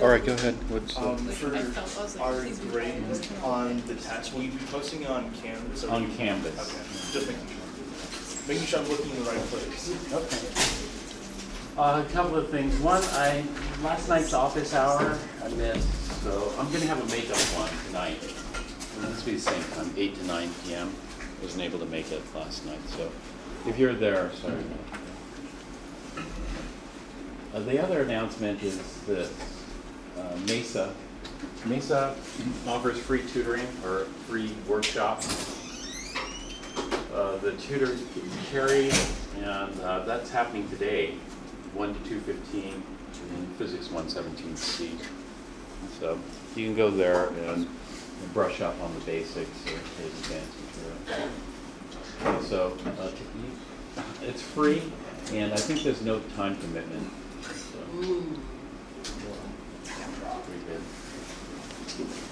All right, go ahead. What's For our grade on the test, will you be posting it on Canvas? on Canvas? Okay, just making sure I'm looking in the right place. Okay. A couple of things. One, last night's office hour I missed, so I'm gonna have a makeup one tonight. This will be the same time, 8 to 9 p.m. Wasn't able to make it last night, so if you're there, sorry. The other announcement is this. Mesa. Mesa offers free tutoring or free workshops. The tutor Carrie, and that's happening today, 1 to 2:15 in Physics 117C. So you can go there and brush up on the basics or take advanced material. And so it's free, and I think there's no time commitment. So.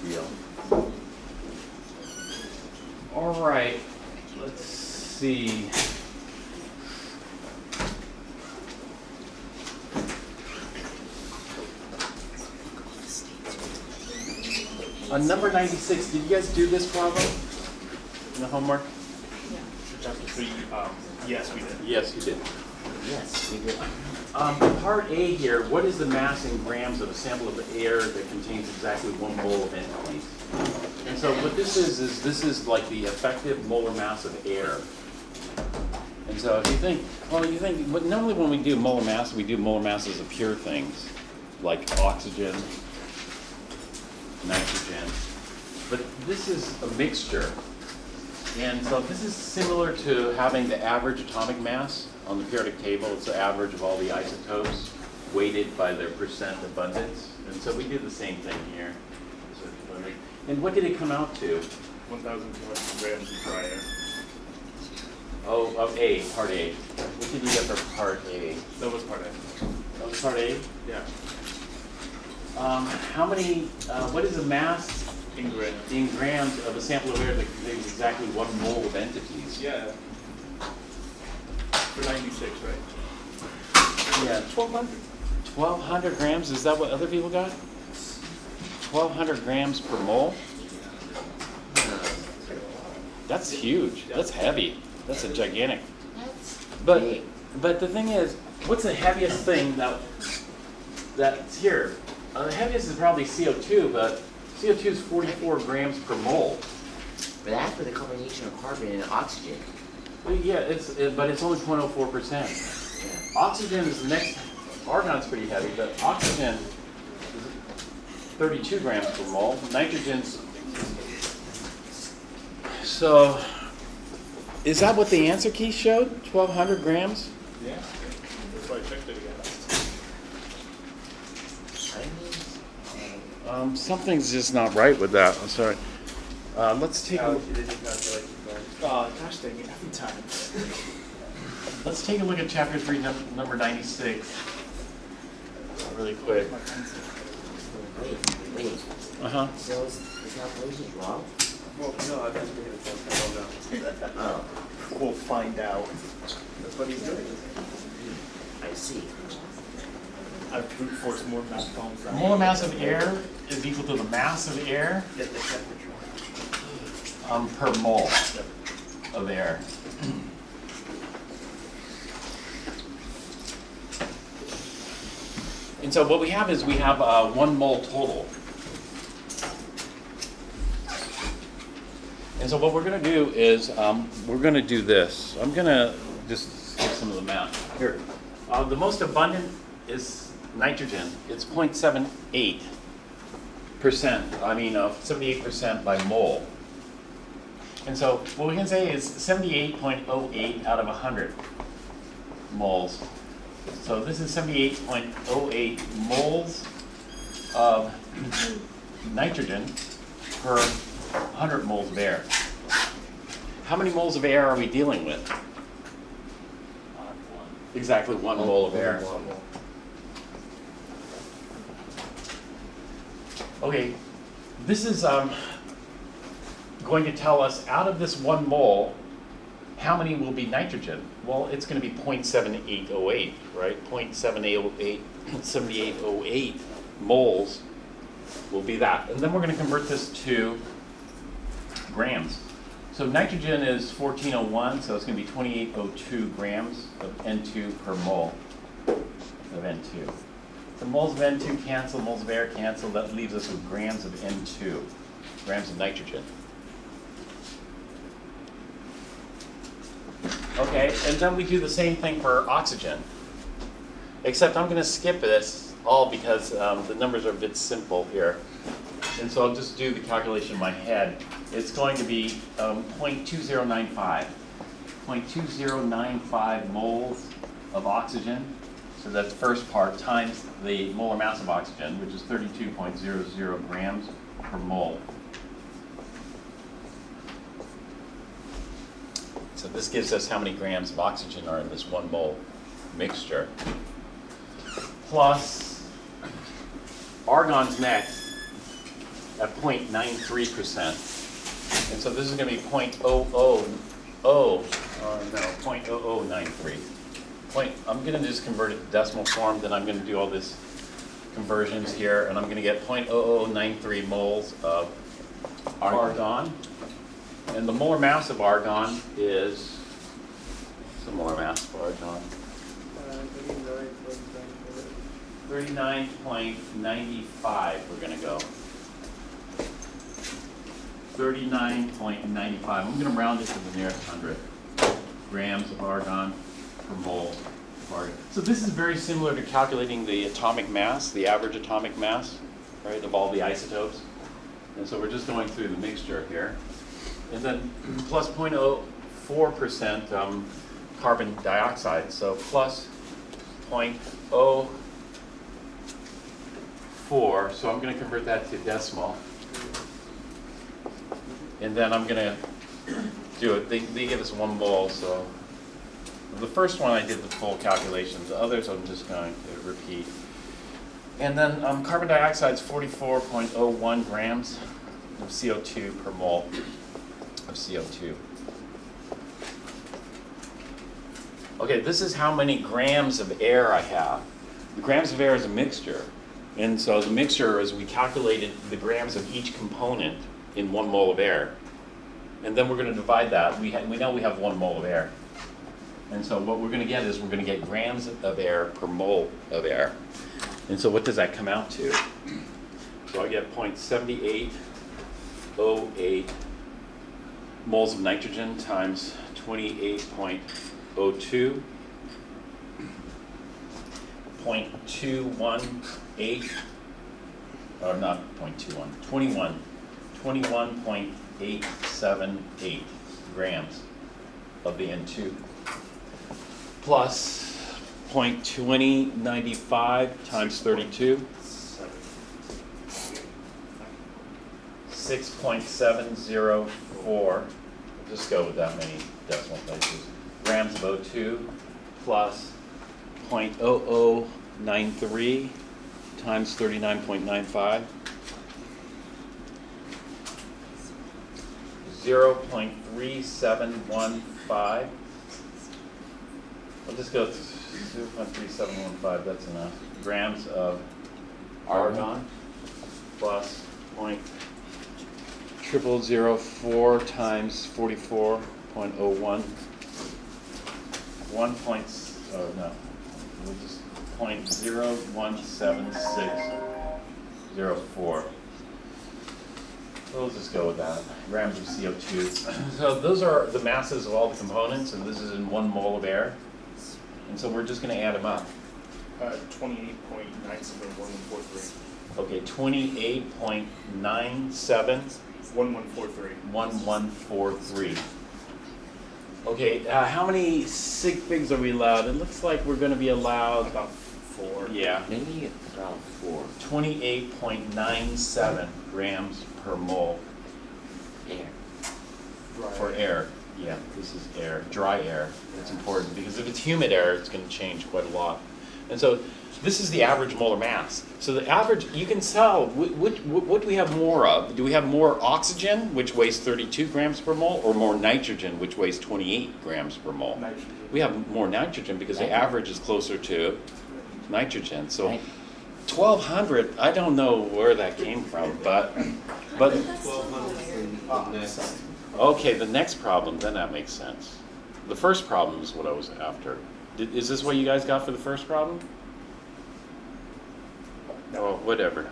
Deal. All right, let's see. On number 96, did you guys do this problem in the homework? Yeah. Chapter 3, yes, we did. Yes, you did. Yes, we did. Part A here, what is the mass in grams of a sample of air that contains exactly 1 mole of entities? And so what this is this is like the effective molar mass of air. And so if you think, normally when we do molar mass, we do molar masses of pure things, like oxygen, nitrogen. But this is a mixture. And so this is similar to having the average atomic mass on the periodic table. It's the average of all the isotopes weighted by their percent abundance. And so we do the same thing here. And what did it come out to? 1,200 grams of dry air. Oh, of A, part A. What did you get for part A? That was part A. That was part A? Yeah. How many, what is the mass In grams. in grams of a sample of air that contains exactly 1 mole of entities? Yeah. For 96, right? Yeah. 1,200. 1,200 grams, is that what other people got? 1,200 grams per mole? That's huge. That's heavy. That's a gigantic. But the thing is, what's the heaviest thing that's here? The heaviest is probably CO2, but CO2 is 44 grams per mole. But that's with a combination of carbon and oxygen. Well, yeah, but it's only 0.04%. Yeah. Oxygen is the next. Argon's pretty heavy, but oxygen is 32 grams per mole. Nitrogen's. So, is that what the answer key showed? 1,200 grams? Yeah. That's why I checked it again. Something's just not right with that. I'm sorry. Let's take a Gosh dang it, every time. let's take a look at chapter 3, number 96, really quick. Wait. So is calculation wrong? Well, no, I think we're going to don't know. Oh, We'll find out. That's what he's doing. I see. I've brute forced more math problems than Molar mass of air is equal to the mass of air Get the temperature. per mole of air. And so what we have is 1 mole total. And so what we're going to do is we're going to do this. I'm going to just skip some of the math. Here. The most abundant is nitrogen. It's 0.78%. 78% by mole. And so what we can say is 78.08 out of 100 moles. So this is 78.08 moles of nitrogen per 100 moles of air. How many moles of air are we dealing with? Exactly 1 mole of air. Okay, this is going to tell us out of this 1 mole, how many will be nitrogen? Well, it's going to be 0.7808, right? 0.7808 moles will be that. And then we're going to convert this to grams. So nitrogen is 1401, so it's going to be 2802 grams of N2 per mole of N2. So moles of N2 cancel, moles of air cancel. That leaves us with grams of N2, grams of nitrogen. Okay, and then we do the same thing for oxygen. Except I'm going to skip this all because the numbers are a bit simple here. And so I'll just do the calculation in my head. It's going to be 0.2095. 0.2095 moles of oxygen. So that's the first part times the molar mass of oxygen, which is 32.00 grams per mole. So this gives us how many grams of oxygen are in this 1 mole mixture. Plus, argon's next at 0.93%. And so this is going to be 0.0093. I'm going to just convert it to decimal form, then I'm going to do all this conversions here, and I'm going to get 0.0093 moles of argon. And the molar mass of argon is, what's the molar mass of argon? 39.95 we're going to go. 39.95. I'm going to round it to the nearest 100 grams of argon per mole of argon. So this is very similar to calculating the atomic mass, the average atomic mass, right, of all the isotopes. And so we're just going through the mixture here. And then plus 0.04% carbon dioxide. So plus 0.04. So I'm going to convert that to decimal. And then I'm going to do it. They give us 1 mole, so the first one I did the full calculations. The others I'm just going to repeat. And then carbon dioxide is 44.01 grams of CO2 per mole of CO2. Okay, this is how many grams of air I have. The grams of air is a mixture. And so the mixture is we calculated the grams of each component in 1 mole of air. And then we're going to divide that. We know we have 1 mole of air. And so what we're going to get is we're going to get grams of air per mole of air. And so what does that come out to? So I get 0.7808 moles of nitrogen times 28.02. 0.218, or not 0.21, 21.878 grams of the N2 plus 0.2095 times 32, 6.704, just go with that many decimal places, grams of O2 plus 0.0093 times 39.95, 0.3715. I'll just go 0.3715, that's enough. Grams of argon plus 0.0004 times 44.01. 0.017604. We'll just go with that. Grams of CO2. So those are the masses of all the components, and this is in 1 mole of air. And so we're just going to add them up. 28.971143. Okay, 28.97 1143. Okay, how many sig figs are we allowed? It looks like we're going to be allowed About 4. Yeah, Maybe around 4. 28.97 grams per mole Air. for air. Yeah, this is air, dry air. It's important because if it's humid air, it's going to change quite a lot. And so this is the average molar mass. So the average, you can tell, what do we have more of? Do we have more oxygen, which weighs 32 grams per mole, or more nitrogen, which weighs 28 grams per mole? Nitrogen. We have more nitrogen because the average is closer to nitrogen. So 1,200, I don't know where that came from, but, 1200 next. okay, the next problem, then that makes sense. The first problem is what I was after. Is this what you guys got for the first problem? Oh, whatever.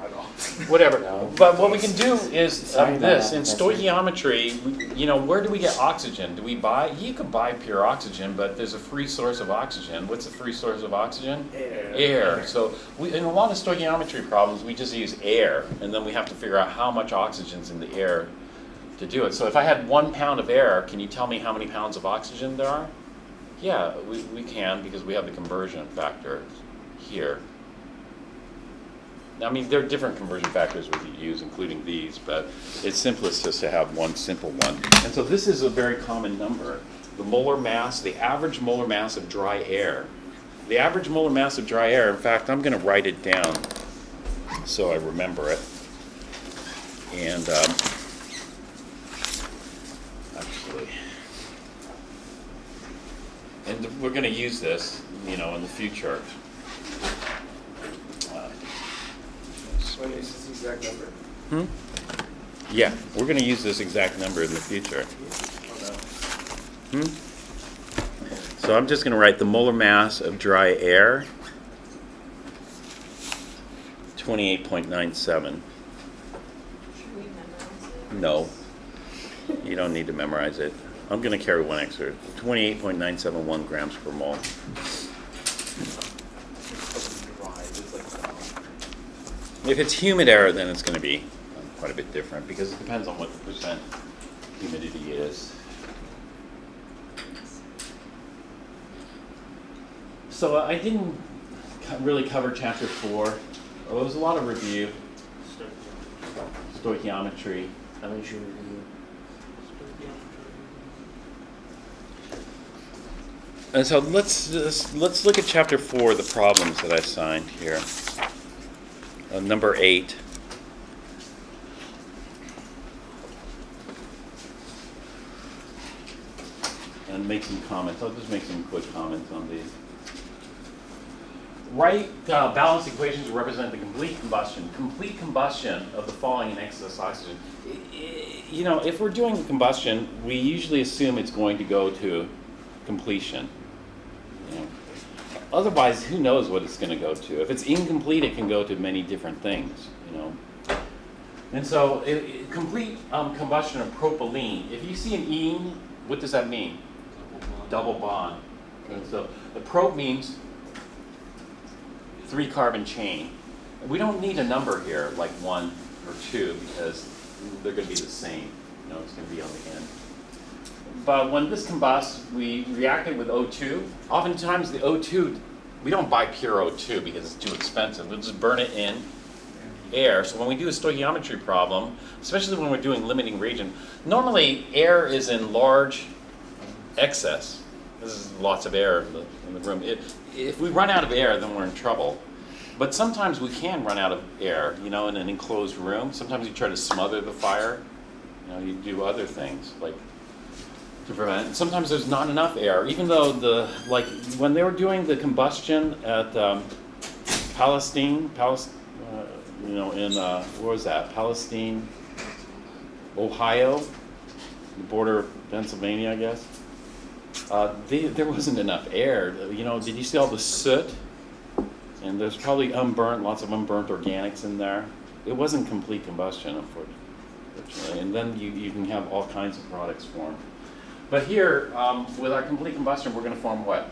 Whatever. No. But what we can do is Sorry about this, that, in Professor. stoichiometry, you know, where do we get oxygen? Do we buy? You can buy pure oxygen, but there's a free source of oxygen. What's the free source of oxygen? Air. So in a lot of stoichiometry problems, we just use air, and then we have to figure out how much oxygen's in the air to do it. So if I had 1 pound of air, can you tell me how many pounds of oxygen there are? Yeah, we can, because we have the conversion factor here. I mean, there are different conversion factors we could use, including these, but it's simplest just to have one simple one. And so this is a very common number. The molar mass, the average molar mass of dry air. The average molar mass of dry air, in fact, I'm going to write it down so I remember it. And actually, and we're going to use this, you know, in the future. When is this exact number? Yeah, we're going to use this exact number in the future. So I'm just going to write the molar mass of dry air, 28.97. Should we memorize it? No, you don't need to memorize it. I'm going to carry one extra, 28.971 grams per mole. If it's humid air, then it's going to be quite a bit different, because it depends on what the percent humidity is. So I didn't really cover chapter 4. There was a lot of review, stoichiometry. How many should we review? And so let's look at chapter 4, the problems that I assigned here. Number 8. And make some comments. I'll just make some quick comments on these. Write balanced equations to represent the complete combustion of the falling in excess oxygen. You know, if we're doing combustion, we usually assume it's going to go to completion. You know. Otherwise, who knows what it's going to go to? If it's incomplete, it can go to many different things, you know. And so, complete combustion of propylene. If you see an ene, what does that mean? Double bond. And so, the prop means 3-carbon chain. We don't need a number here, like 1 or 2, because they're going to be the same. You know, it's going to be on the end. But when this combusts, we react it with O2. Oftentimes the O2, we don't buy pure O2 because it's too expensive. We'll just burn it in air. So when we do a stoichiometry problem, especially when we're doing limiting reagent, normally air is in large excess. This is lots of air in the room. If we run out of air, then we're in trouble. But sometimes we can run out of air, you know, in an enclosed room. Sometimes you try to smother the fire. You know, you do other things like to prevent. Sometimes there's not enough air, even though when they were doing the combustion at Palestine, you know, in where was that? Palestine, Ohio, the border of Pennsylvania, I guess. There wasn't enough air. You know, did you see all the soot? And there's probably lots of unburnt organics in there. It wasn't complete combustion, unfortunately. And then you can have all kinds of products formed. But here, with our complete combustion, we're going to form what?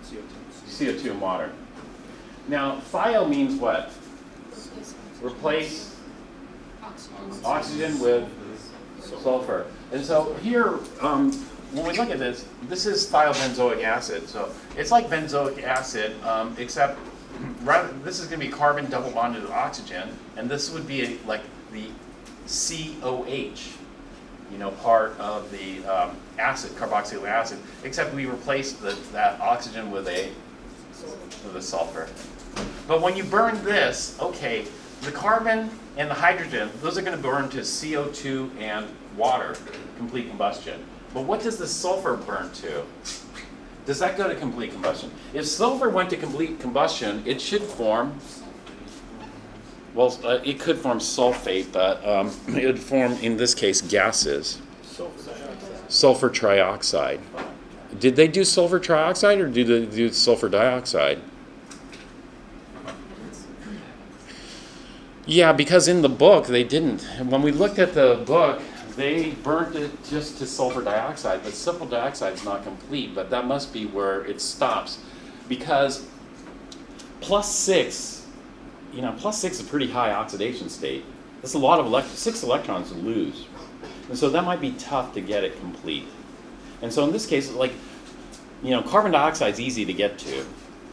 CO2. CO2 and water. Now, thio means what? Replace oxygen with sulfur. And so here, when we look at this, this is thiobenzoic acid. So it's like benzoic acid, except this is going to be carbon double bonded with oxygen, and this would be like the COH. You know, part of the acid, carboxylic acid, except we replaced that oxygen with a sulfur. But when you burn this, okay, the carbon and the hydrogen, those are going to burn to CO2 and water, complete combustion. But what does the sulfur burn to? Does that go to complete combustion? If sulfur went to complete combustion, it should form Well, it could form sulfate, but it would form, in this case, gases. Sulfur trioxide. Did they do sulfur trioxide or did they do sulfur dioxide? Yeah, because in the book they didn't. When we looked at the book, they burnt it just to sulfur dioxide, but sulfur dioxide is not complete, but that must be where it stops. Because +6, +6 is a pretty high oxidation state. That's a lot of 6 electrons to lose. And so that might be tough to get it complete. And so in this case, carbon dioxide is easy to get to.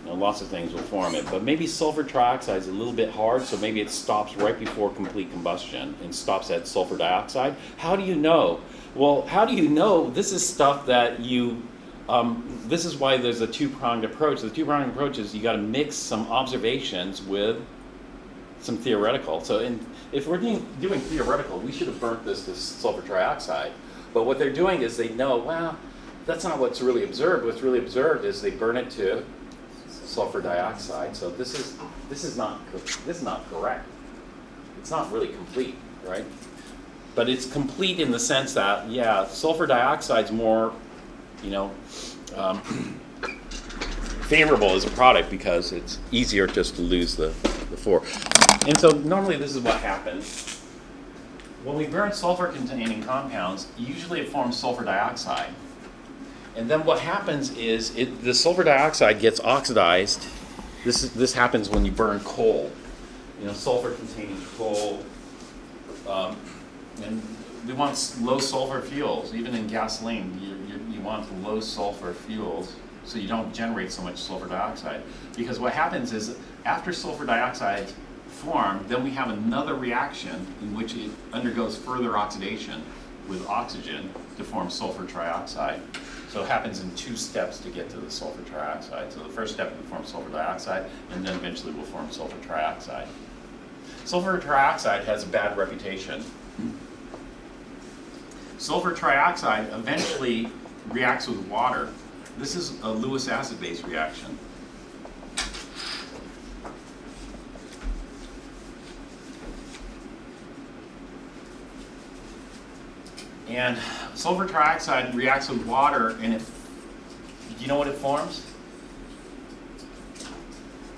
Lots of things will form it, but maybe sulfur trioxide is a little bit hard, so maybe it stops right before complete combustion and stops at sulfur dioxide. How do you know? Well, how do you know? This is stuff that this is why there's a two-pronged approach. The two-pronged approach is you got to mix some observations with some theoretical. So if we're doing theoretical, we should have burnt this to sulfur trioxide. But what they're doing is they know, well, that's not what's really observed. What's really observed is they burn it to sulfur dioxide. So this is not correct. It's not really complete, right? But it's complete in the sense that, yeah, sulfur dioxide's more, favorable as a product because it's easier just to lose the 4. And so normally this is what happens. When we burn sulfur-containing compounds, usually it forms sulfur dioxide. And then what happens is the sulfur dioxide gets oxidized. This happens when you burn coal. Sulfur-containing coal. And we want low sulfur fuels. Even in gasoline, you want low sulfur fuels so you don't generate so much sulfur dioxide. Because what happens is after sulfur dioxide form, then we have another reaction in which it undergoes further oxidation with oxygen to form sulfur trioxide. So it happens in 2 steps to get to the sulfur trioxide. So the first step will form sulfur dioxide, and then eventually will form sulfur trioxide. Sulfur trioxide has a bad reputation. Sulfur trioxide eventually reacts with water. This is a Lewis acid-base reaction. And sulfur trioxide reacts with water, and do you know what it forms?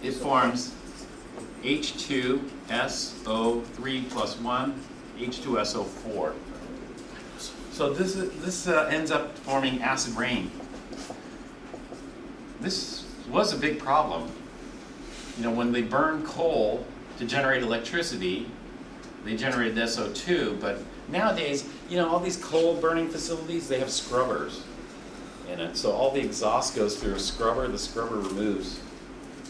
It forms H2SO3 plus 1, H2SO4. So this ends up forming acid rain. This was a big problem. When they burn coal to generate electricity, they generated SO2, but nowadays, all these coal burning facilities, they have scrubbers in it. So all the exhaust goes through a scrubber. The scrubber removes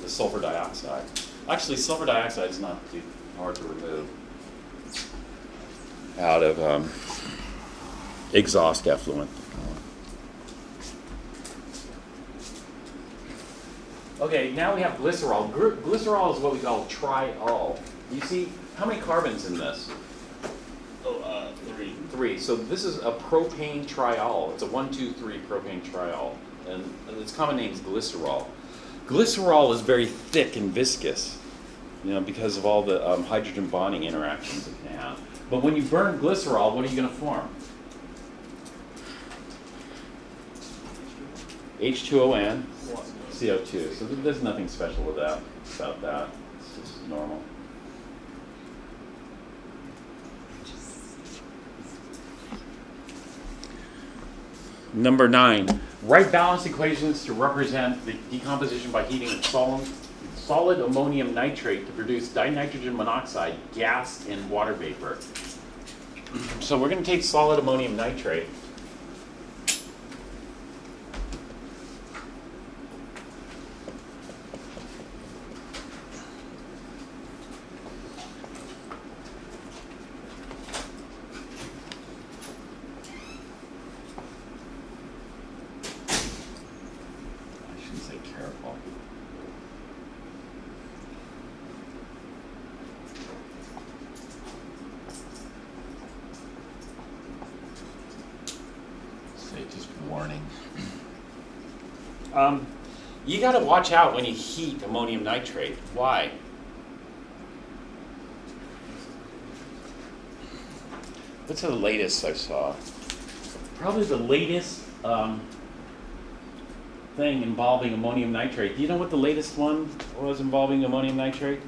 the sulfur dioxide. Actually, sulfur dioxide is not too hard to remove out of exhaust effluent. Okay, now we have glycerol. Glycerol is what we call triol. You see, how many carbons in this? 3. So this is a propane triol. It's a 1,2,3 propane triol, and its common name is glycerol. Glycerol is very thick and viscous, because of all the hydrogen bonding interactions it can have. But when you burn glycerol, what are you going to form? H2ON, CO2. So there's nothing special about that. It's just normal. Number 9, write balanced equations to represent the decomposition by heating of solid ammonium nitrate to produce dinitrogen monoxide, gas, and water vapor. So we're going to take solid ammonium nitrate. You got to watch out when you heat ammonium nitrate. Why? what's the latest I saw? Probably the latest thing involving ammonium nitrate. Do you know what the latest one was involving ammonium nitrate?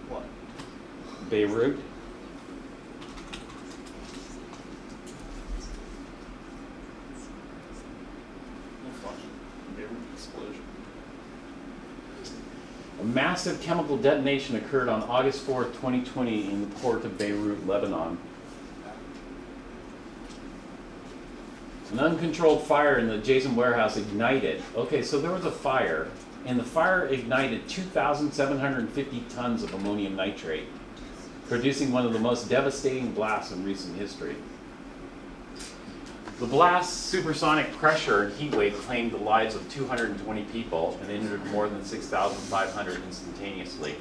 What? Beirut. Explosion. A massive chemical detonation occurred on August 4th, 2020 in the port of Beirut, Lebanon. An uncontrolled fire in the adjacent warehouse ignited. Okay, so there was a fire, and the fire ignited 2,750 tons of ammonium nitrate, producing one of the most devastating blasts in recent history. The blast's supersonic pressure and heat wave claimed the lives of 220 people and injured more than 6,500 instantaneously,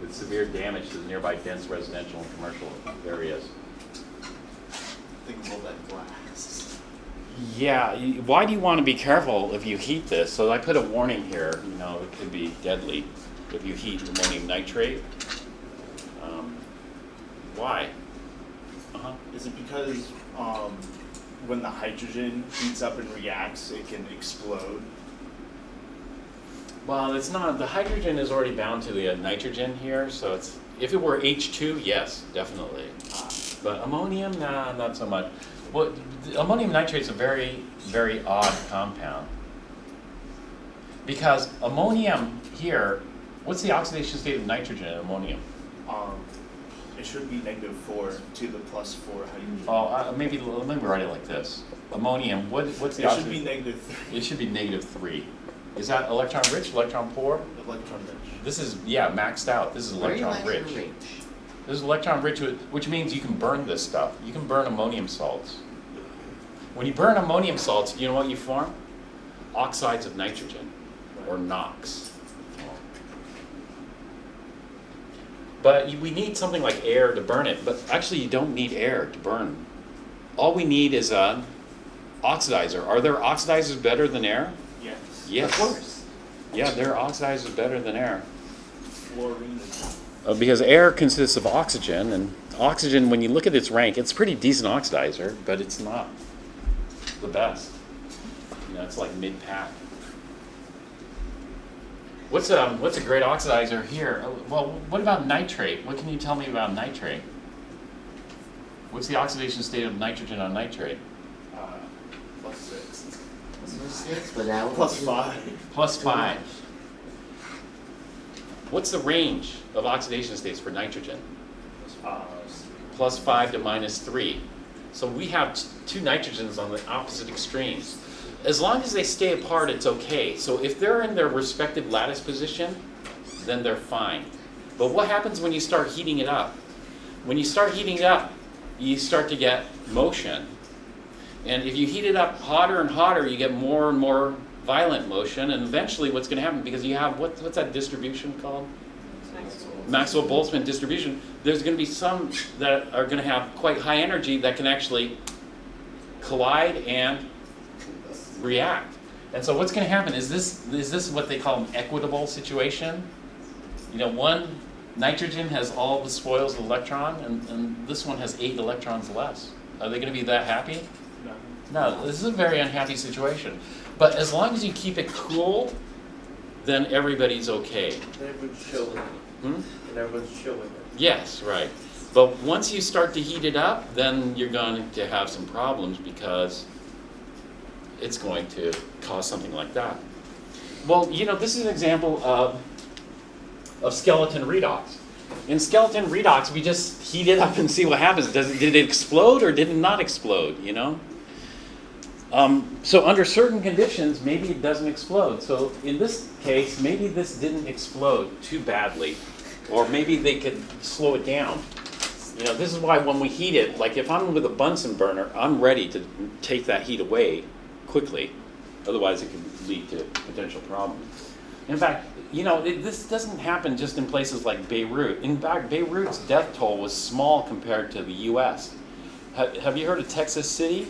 with severe damage to the nearby dense residential and commercial areas. Think of all that glass. Yeah, why do you want to be careful if you heat this? So I put a warning here, you know, it could be deadly if you heat ammonium nitrate. Why? Is it because when the hydrogen heats up and reacts, it can explode? Well, it's not. The hydrogen is already bound to the nitrogen here, so it's, if it were H2, yes, definitely. But ammonium, nah, not so much. Well, ammonium nitrate is a very, very odd compound. Because ammonium here, what's the oxidation state of nitrogen and ammonium? It should be -4 to the +4. How do you? Oh, maybe let me write it like this. Ammonium, what's the It should be oxidation? -3. It should be -3. Is that electron rich, electron poor? Electron rich. This is, yeah, maxed out. This is electron rich. This is electron rich, which means you can burn this stuff. You can burn ammonium salts. When you burn ammonium salts, you know what you form? Oxides of nitrogen, or NOx. But we need something like air to burn it, but actually you don't need air to burn. All we need is an oxidizer. Are there oxidizers better than air? Yes. Yes. Of course. Yeah, there are oxidizers better than air. Fluorine is. Because air consists of oxygen, and oxygen, when you look at its rank, it's a pretty decent oxidizer, but it's not the best. You know, it's like mid-pack. What's a great oxidizer here? Well, what about nitrate? What can you tell me about nitrate? What's the oxidation state of nitrogen on nitrate? +6. But that +5. +5. What's the range of oxidation states for nitrogen? +5 to -3. So we have two nitrogens on the opposite extremes. As long as they stay apart, it's okay. So if they're in their respective lattice position, then they're fine. But what happens when you start heating it up? When you start heating it up, you start to get motion. And if you heat it up hotter and hotter, you get more and more violent motion. And eventually what's going to happen, because you have, what's that distribution called? Maxwell-Boltzmann distribution. There's going to be some that are going to have quite high energy that can actually collide and react. And so what's going to happen is this what they call an equitable situation? You know, one nitrogen has all the spoils of electron, and this one has 8 electrons less. Are they going to be that happy? No, this is a very unhappy situation. But as long as you keep it cool, then everybody's okay. Everyone's chilling. And everyone's chilling. Yes, right. But once you start to heat it up, then you're going to have some problems because it's going to cause something like that. Well, you know, this is an example of skeleton redox. In skeleton redox, we just heat it up and see what happens. Did it explode or did it not explode, you know? So under certain conditions, maybe it doesn't explode. So in this case, maybe this didn't explode too badly, or maybe they could slow it down. You know, this is why when we heat it, like if I'm with a Bunsen burner, I'm ready to take that heat away quickly. Otherwise, it could lead to potential problems. In fact, you know, this doesn't happen just in places like Beirut. In fact, Beirut's death toll was small compared to the U.S. Have you heard of Texas City?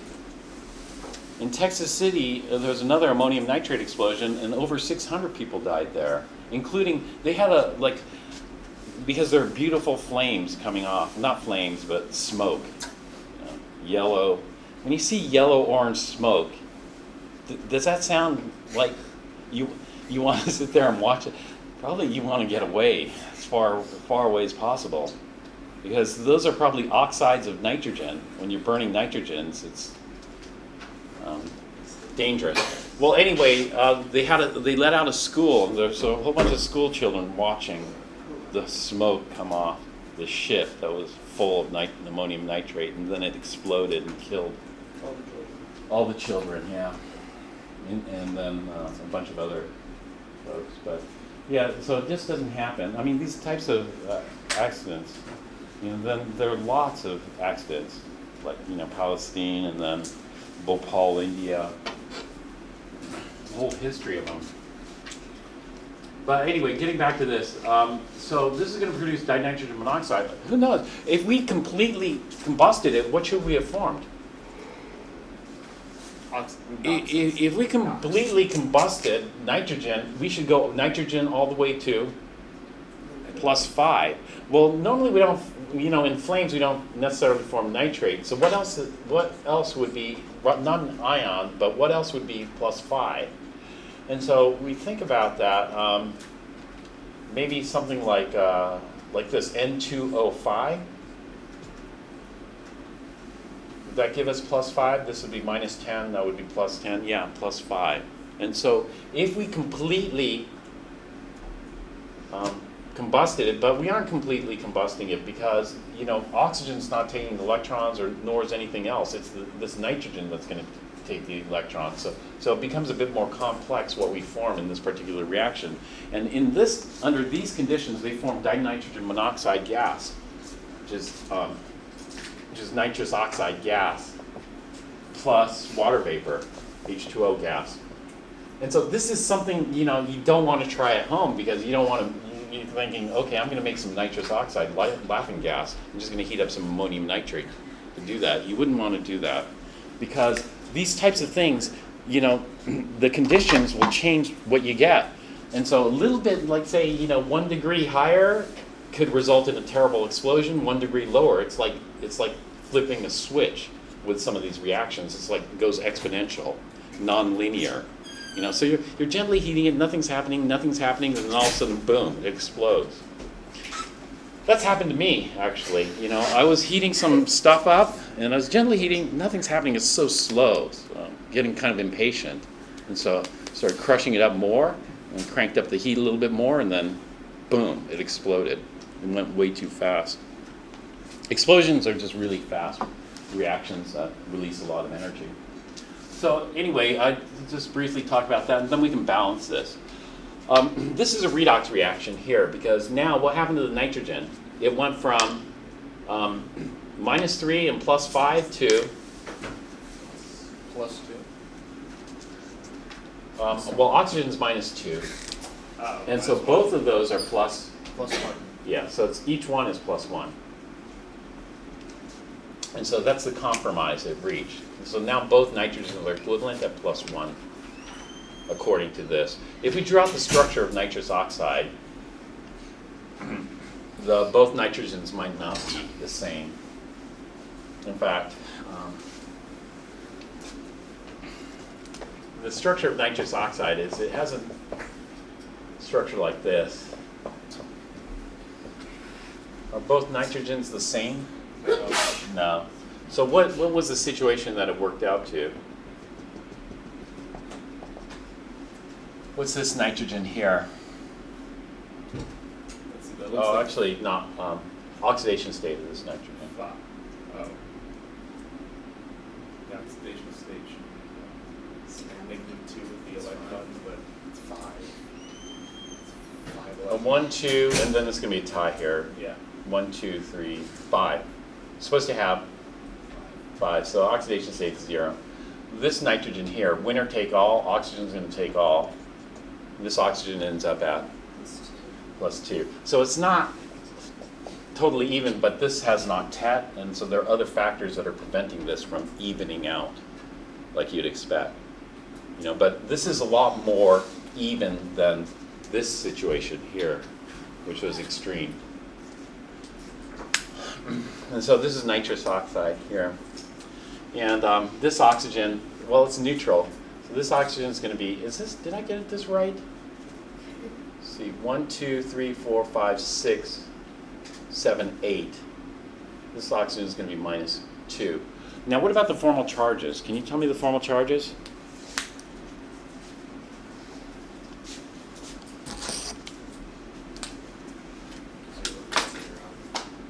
In Texas City, there was another ammonium nitrate explosion, and over 600 people died there, including, they had because there are beautiful flames coming off. Not flames, but smoke. Yellow. When you see yellow-orange smoke, does that sound like you want to sit there and watch it? Probably you want to get away as far away as possible, because those are probably oxides of nitrogen. When you're burning nitrogens, it's dangerous. Well, anyway, they let out a school, and there's a whole bunch of school children watching the smoke come off the ship that was full of ammonium nitrate, and then it exploded and killed all the children. Yeah, and then a bunch of other folks. But yeah, so it just doesn't happen. I mean, these types of accidents, then there are lots of accidents, like Palestine, and then Bhopal, India. A whole history of them. But anyway, getting back to this, so this is going to produce dinitrogen monoxide. Who knows? If we completely combusted it, what should we have formed? If we completely combusted nitrogen, we should go nitrogen all the way to +5. Well, normally we don't, in flames we don't necessarily form nitrate. So what else would be, not an ion, but what else would be +5? And so we think about that, maybe something like this, N2O5. Would that give us +5? This would be -10, that would be +10, yeah, +5. And so if we completely combusted it, but we aren't completely combusting it because, oxygen's not taking the electrons, nor is anything else. It's this nitrogen that's going to take the electrons. So it becomes a bit more complex what we form in this particular reaction. And under these conditions, they form dinitrogen monoxide gas, which is nitrous oxide gas plus water vapor, H2O gas. And so this is something, you don't want to try at home because you don't want to, you're thinking, okay, I'm going to make some nitrous oxide laughing gas. I'm just going to heat up some ammonium nitrate to do that. You wouldn't want to do that because these types of things, the conditions will change what you get. And so a little bit, like say, 1 degree higher could result in a terrible explosion. 1 degree lower, it's like flipping a switch with some of these reactions. It's like it goes exponential, non-linear. So you're gently heating it, nothing's happening, and then all of a sudden, boom, it explodes. That's happened to me, actually. I was heating some stuff up, and I was gently heating, nothing's happening, it's so slow. So I'm getting kind of impatient. And so I started crushing it up more, and cranked up the heat a little bit more, and then, boom, it exploded. It went way too fast. Explosions are just really fast reactions that release a lot of energy. So anyway, I just briefly talk about that, and then we can balance this. This is a redox reaction here, because now what happened to the nitrogen? It went from -3 and +5 to +2. well, oxygen's -2, and so both of those are plus. +1. Yeah, so each one is +1, and so that's the compromise they've reached. And so now both nitrogens are equivalent at +1. According to this. If we drew out the structure of nitrous oxide, both nitrogens might not be the same. In fact, the structure of nitrous oxide it has a structure like this. Are both nitrogens the same? No. So what was the situation that it worked out to? What's this nitrogen here? Oh, actually, not oxidation state of this nitrogen. Oh. The oxidation stage. It's -2 with the electrons, but it's 5. 5 1, 2, and then there's going to be a tie here. Yeah. 1, 2, 3, 5. It's supposed to have 5, so oxidation state is 0. This nitrogen here, winner take all, oxygen's going to take all. This oxygen ends up at +2. So it's not totally even, but this has an octet, and so there are other factors that are preventing this from evening out like you'd expect. But this is a lot more even than this situation here, which was extreme. And so this is nitrous oxide here. And this oxygen, well, it's neutral. So this oxygen is going to be, did I get this right? Let's see, 1, 2, 3, 4, 5, 6, 7, 8. This oxygen is going to be -2. Now, what about the formal charges? Can you tell me the formal charges?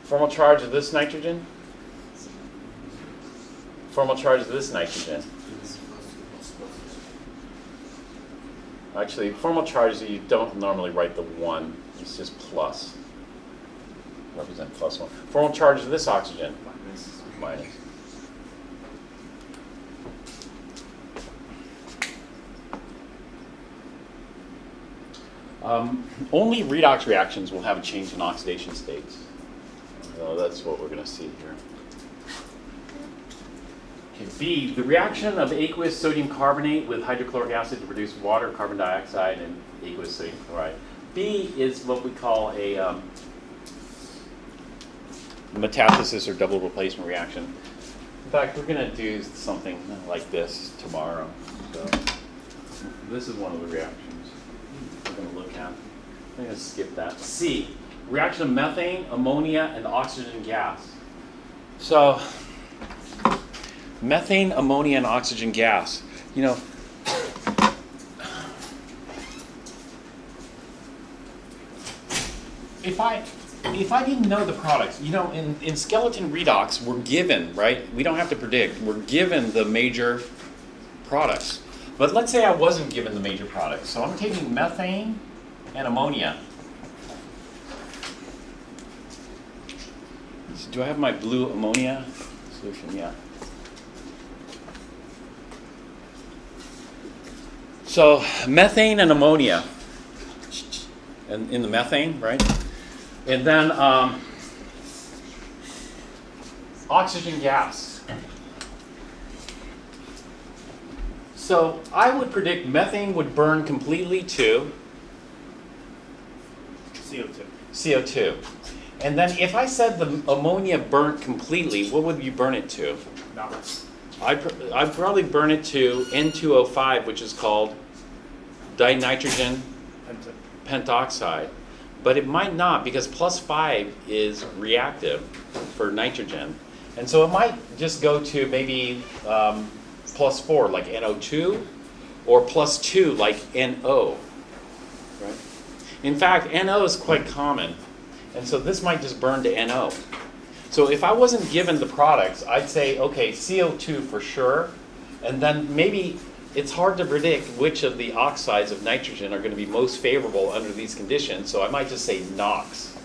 Formal charge of this nitrogen? Formal charge of this nitrogen? Actually, formal charges, you don't normally write the 1. It's just plus. Represent +1. Formal charge of this oxygen? Minus. Only redox reactions will have a change in oxidation states. So that's what we're going to see here. Okay, B, the reaction of aqueous sodium carbonate with hydrochloric acid to produce water, carbon dioxide, and aqueous sodium chloride. B is what we call a metathesis or double replacement reaction. In fact, we're going to do something like this tomorrow. So this is one of the reactions we're going to look at. I'm going to skip that. C, reaction of methane, ammonia, and oxygen gas. So methane, ammonia, and oxygen gas. You know, if I didn't know the products, you know, in skeleton redox, we're given, right? We don't have to predict. We're given the major products. But let's say I wasn't given the major products. So I'm taking methane and ammonia. So do I have my blue ammonia solution? Yeah. So methane and ammonia, and in the methane, right? And then oxygen gas. So I would predict methane would burn completely to CO2. And then if I said the ammonia burnt completely, what would you burn it to? NOx. I'd probably burn it to N2O5, which is called dinitrogen pentoxide. But it might not, because +5 is reactive for nitrogen. And so it might just go to maybe +4, like NO2, or +2, like NO. Right? In fact, NO is quite common. And so this might just burn to NO. So if I wasn't given the products, I'd say, okay, CO2 for sure. And then maybe it's hard to predict which of the oxides of nitrogen are going to be most favorable under these conditions. So I might just say NOx,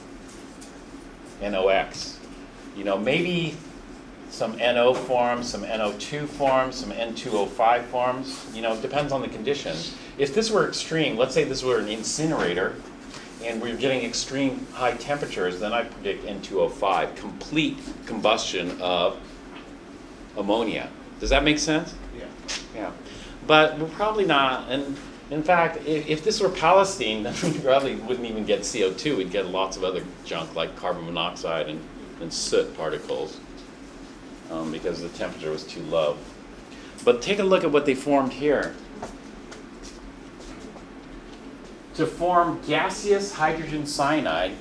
NOx. You know, maybe some NO forms, some NO2 forms, some N2O5 forms. You know, it depends on the condition. If this were extreme, let's say this were an incinerator, and we're getting extreme high temperatures, then I predict N2O5, complete combustion of ammonia. Does that make sense? Yeah. Yeah. But we're probably not, and in fact, if this were Palestine, then we probably wouldn't even get CO2. We'd get lots of other junk like carbon monoxide and soot particles because the temperature was too low. But take a look at what they formed here. To form gaseous hydrogen cyanide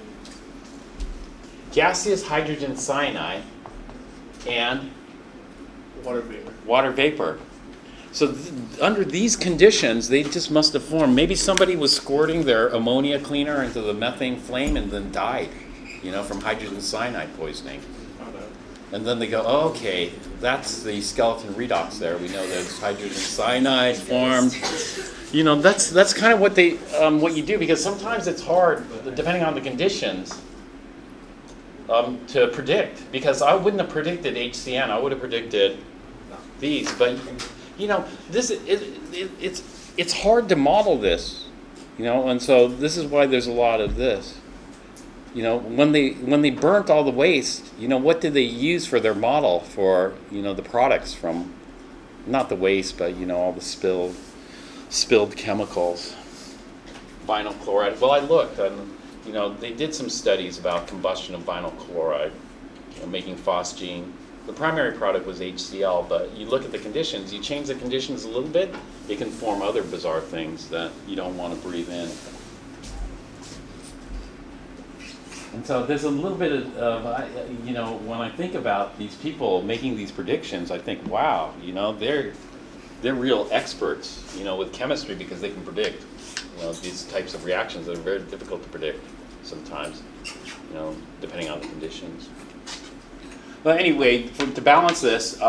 and water vapor. So under these conditions, they just must have formed. Maybe somebody was squirting their ammonia cleaner into the methane flame and then died, you know, from hydrogen cyanide poisoning. And then they go, oh, okay, that's the skeleton redox there. We know there's hydrogen cyanide formed. You know, that's kind of what they what you do, because sometimes it's hard, depending on the conditions, to predict. Because I wouldn't have predicted HCN. I would have predicted these. But you know, this it's hard to model this. You know, and so this is why there's a lot of this. You know, when they burnt all the waste, you know, what did they use for their model for, you know, the products from, not the waste, but, you know, all the spilled chemicals, vinyl chloride. Well, I looked, and, you know, they did some studies about combustion of vinyl chloride. making phosgene. The primary product was HCl, but you look at the conditions, you change the conditions a little bit, it can form other bizarre things that you don't want to breathe in. And so there's a little bit of, you know, when I think about these people making these predictions, I think, wow, you know, they're real experts, you know, with chemistry because they can predict, you know, these types of reactions that are very difficult to predict sometimes, you know, depending on the conditions. But anyway, to balance this,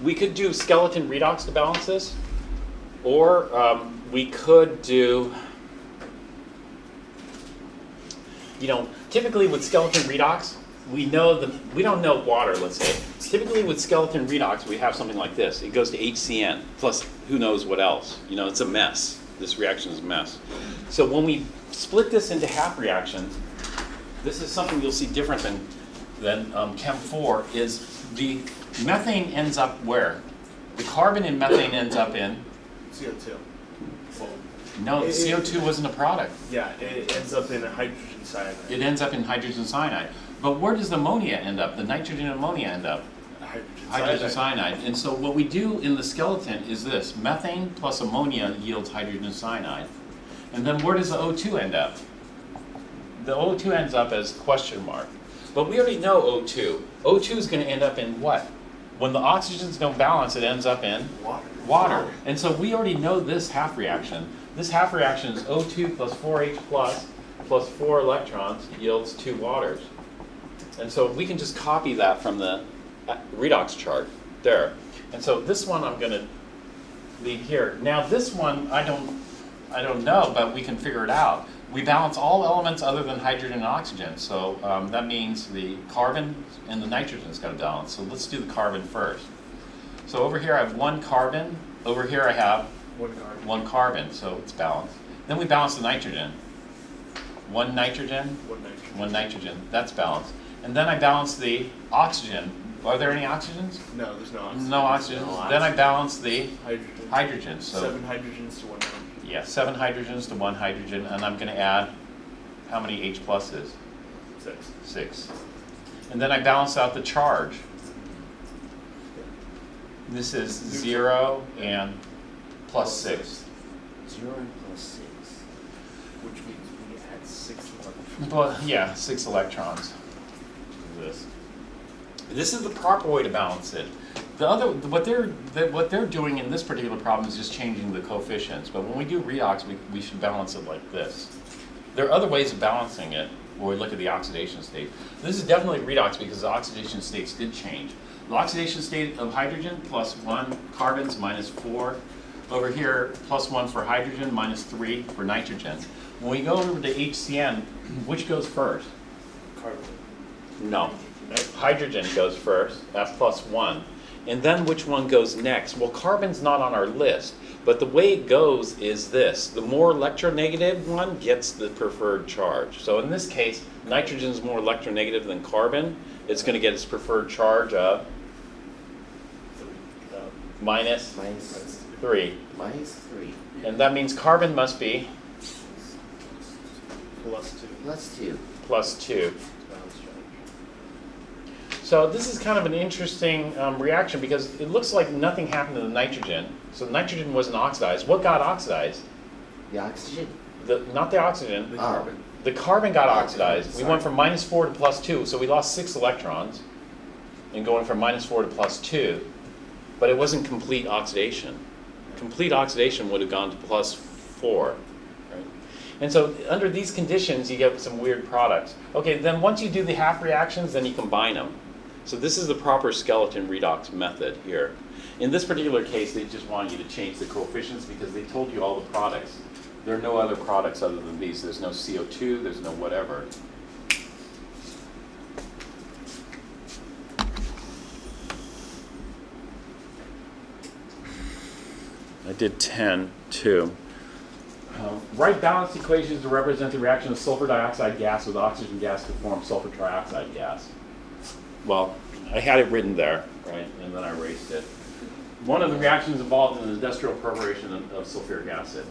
we could do skeleton redox to balance this, or we could do, you know, typically with skeleton redox, we don't know water, let's say. Typically with skeleton redox, we have something like this. It goes to HCN, plus who knows what else. You know, it's a mess. This reaction is a mess. So when we split this into half reactions, this is something you'll see different than Chem 4, is the methane ends up where? The carbon in methane ends up in? CO2. No, CO2 wasn't a product. Yeah, it ends up in a hydrogen cyanide. It ends up in hydrogen cyanide. But where does the ammonia end up? The nitrogen and ammonia end up? Hydrogen cyanide. And so what we do in the skeleton is this. Methane plus ammonia yields hydrogen cyanide. And then where does the O2 end up? The O2 ends up as question mark. But we already know O2. O2 is going to end up in what? When the oxygens don't balance, it ends up in? Water. And so we already know this half reaction. This half reaction is O2 plus 4H plus 4 electrons yields 2 waters. And so we can just copy that from the redox chart there. And so this one I'm going to leave here. Now this one I don't know, but we can figure it out. We balance all elements other than hydrogen and oxygen. So that means the carbon and the nitrogen's got to balance. So let's do the carbon first. So over here I have 1 carbon. Over here I have 1 carbon, so it's balanced. Then we balance the nitrogen. 1 nitrogen, 1 nitrogen. That's balanced. And then I balance the oxygen. Are there any oxygens? No, there's no oxygen. No oxygens. Then I balance the hydrogen. So 7 hydrogens to 1 hydrogen. yeah, 7 hydrogens to 1 hydrogen, and I'm going to add how many H pluses? 6. 6. And then I balance out the charge. This is 0 and plus 6. 0 and plus 6. Which means we add 6 electrons. Well, yeah, 6 electrons. This is the proper way to balance it. What they're doing in this particular problem is just changing the coefficients. But when we do redox, we should balance it like this. There are other ways of balancing it where we look at the oxidation state. This is definitely redox because the oxidation states did change. The oxidation state of hydrogen plus 1 carbons minus 4. Over here, plus 1 for hydrogen, minus 3 for nitrogen. When we go over to HCN, which goes first? Carbon. No. Hydrogen goes first, that's plus 1. And then which one goes next? Well, carbon's not on our list, but the way it goes is this. The more electronegative one gets the preferred charge. So in this case, nitrogen's more electronegative than carbon. It's going to get its preferred charge of minus 3. Minus 3. And that means carbon must be Plus 2. Plus 2. plus 2. So this is kind of an interesting reaction because it looks like nothing happened to the nitrogen. So the nitrogen wasn't oxidized. What got oxidized? The oxygen? Not the oxygen. The carbon. The carbon got oxidized. We went from minus 4 to plus 2, so we lost 6 electrons in going from minus 4 to plus 2. But it wasn't complete oxidation. Complete oxidation would have gone to plus 4. Right? And so under these conditions, you get some weird products. Okay, then once you do the half reactions, then you combine them. So this is the proper skeleton redox method here. In this particular case, they just want you to change the coefficients because they told you all the products. There are no other products other than these. There's no CO2, there's no whatever. I did 10 too. Write balanced equations to represent the reaction of sulfur dioxide gas with oxygen gas to form sulfur trioxide gas. Well, I had it written there, right, and then I erased it. One of the reactions involved in the industrial preparation of sulfuric acid.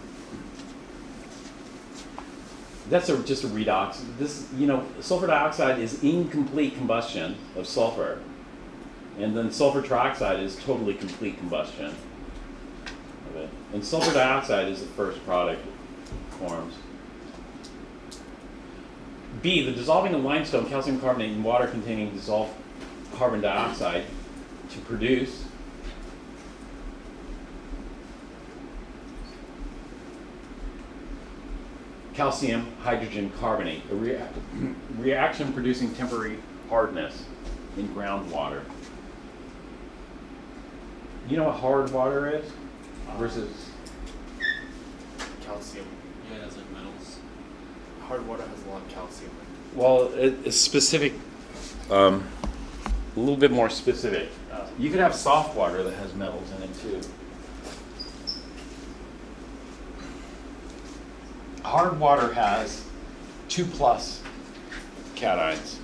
That's just a redox. This, sulfur dioxide is incomplete combustion of sulfur. And then sulfur trioxide is totally complete combustion of it. And sulfur dioxide is the first product it forms. B, the dissolving of limestone, calcium carbonate, and water containing dissolved carbon dioxide to produce calcium hydrogen carbonate, a reaction producing temporary hardness in groundwater. You know what hard water is versus Calcium. Yeah, it's like metals. Hard water has a lot of calcium. well, it's specific, a little bit more specific. You could have soft water that has metals in it too. Hard water has 2+ cations.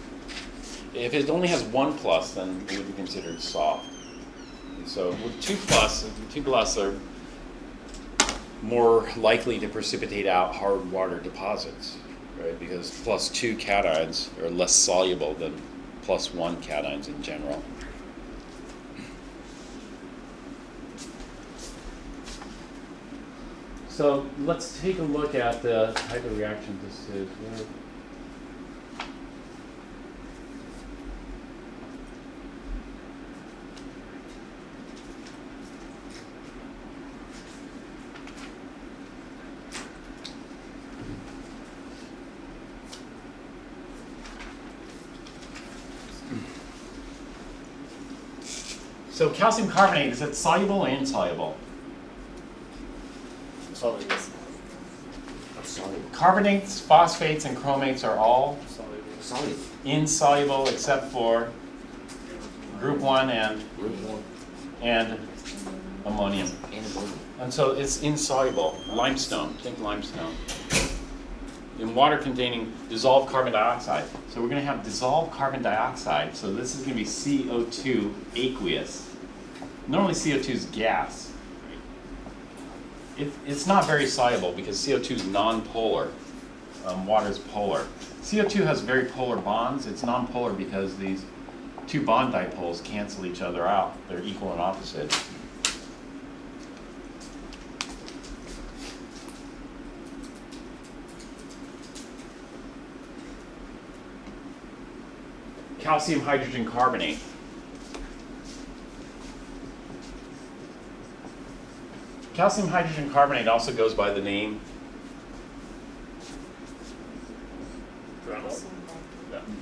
If it only has 1+, then it would be considered soft. And so with 2+ are more likely to precipitate out hard water deposits, right? Because +2 cations are less soluble than +1 cations in general. So let's take a look at the type of reaction this is. So calcium carbonate, is it soluble or insoluble? Solid. Soluble. Carbonates, phosphates, and chromates are all Soluble. insoluble except for group 1 Group 1 and ammonium. and ammonium. And so it's insoluble. Limestone, think limestone. In water containing dissolved carbon dioxide. So we're going to have dissolved carbon dioxide. So this is going to be CO2 aqueous. Normally CO2 is gas. It's not very soluble because CO2 is non-polar. Water is polar. CO2 has very polar bonds. It's non-polar because these two bond dipoles cancel each other out. They're equal and opposite. Calcium hydrogen carbonate. Calcium hydrogen carbonate also goes by the name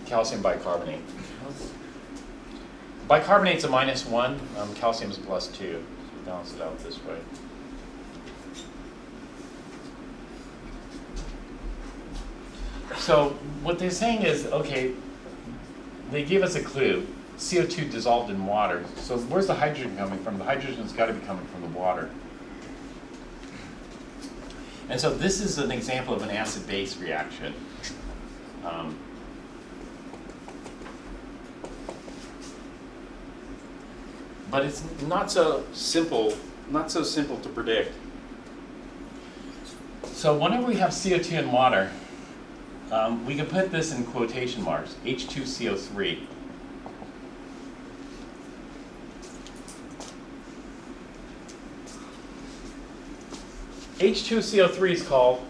calcium bicarbonate. Bicarbonate's a -1, calcium's a +2. So balance it out this way. So what they're saying is, okay, they gave us a clue. CO2 dissolved in water. So where's the hydrogen coming from? The hydrogen's got to be coming from the water. And so this is an example of an acid-base reaction. But it's not so simple to predict. So whenever we have CO2 in water, we can put this in quotation marks, H2CO3. H2CO3 is called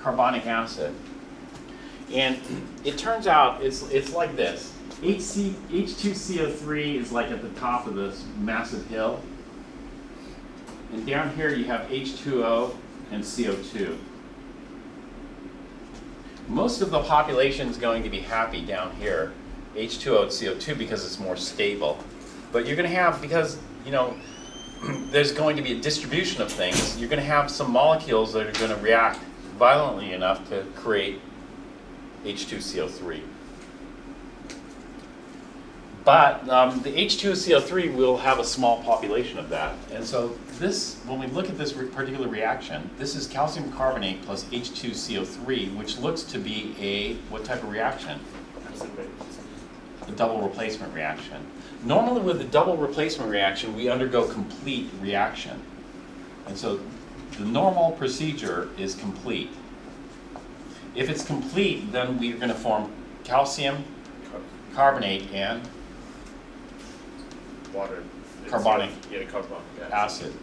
carbonic acid. And it turns out it's like this. H2CO3 is like at the top of this massive hill. And down here you have H2O and CO2. Most of the population is going to be happy down here, H2O and CO2, because it's more stable. But you're going to have, because, there's going to be a distribution of things, you're going to have some molecules that are going to react violently enough to create H2CO3. But the H2CO3 will have a small population of that. And so this, when we look at this particular reaction, this is calcium carbonate plus H2CO3, which looks to be a, what type of reaction? A double replacement reaction. Normally with a double replacement reaction, we undergo complete reaction. And so the normal procedure is complete. If it's complete, then we're going to form calcium carbonate and Water. It's Carbonic. Yeah, carbonic acid.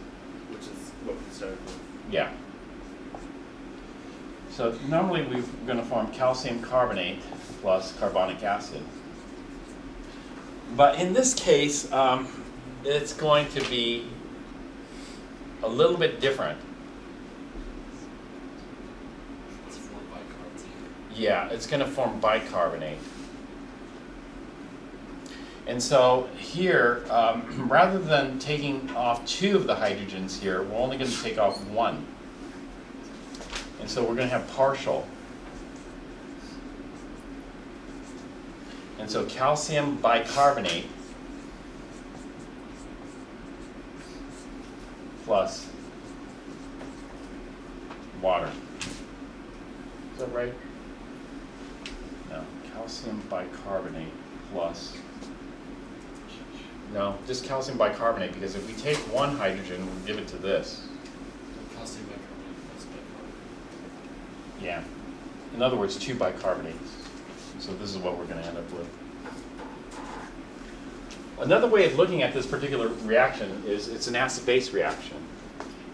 which is what we started with. Yeah. So normally we're going to form calcium carbonate plus carbonic acid. But in this case, it's going to be a little bit different. It's formed by carbon. Yeah, it's going to form bicarbonate. And so here, rather than taking off 2 of the hydrogens here, we're only going to take off 1. And so we're going to have partial. And so calcium bicarbonate plus water. Is that right? No, calcium bicarbonate plus, no, just calcium bicarbonate, because if we take 1 hydrogen, we'll give it to this. Calcium bicarbonate plus bicarbonate. Yeah. In other words, 2 bicarbonates. So this is what we're going to end up with. Another way of looking at this particular reaction is it's an acid-base reaction.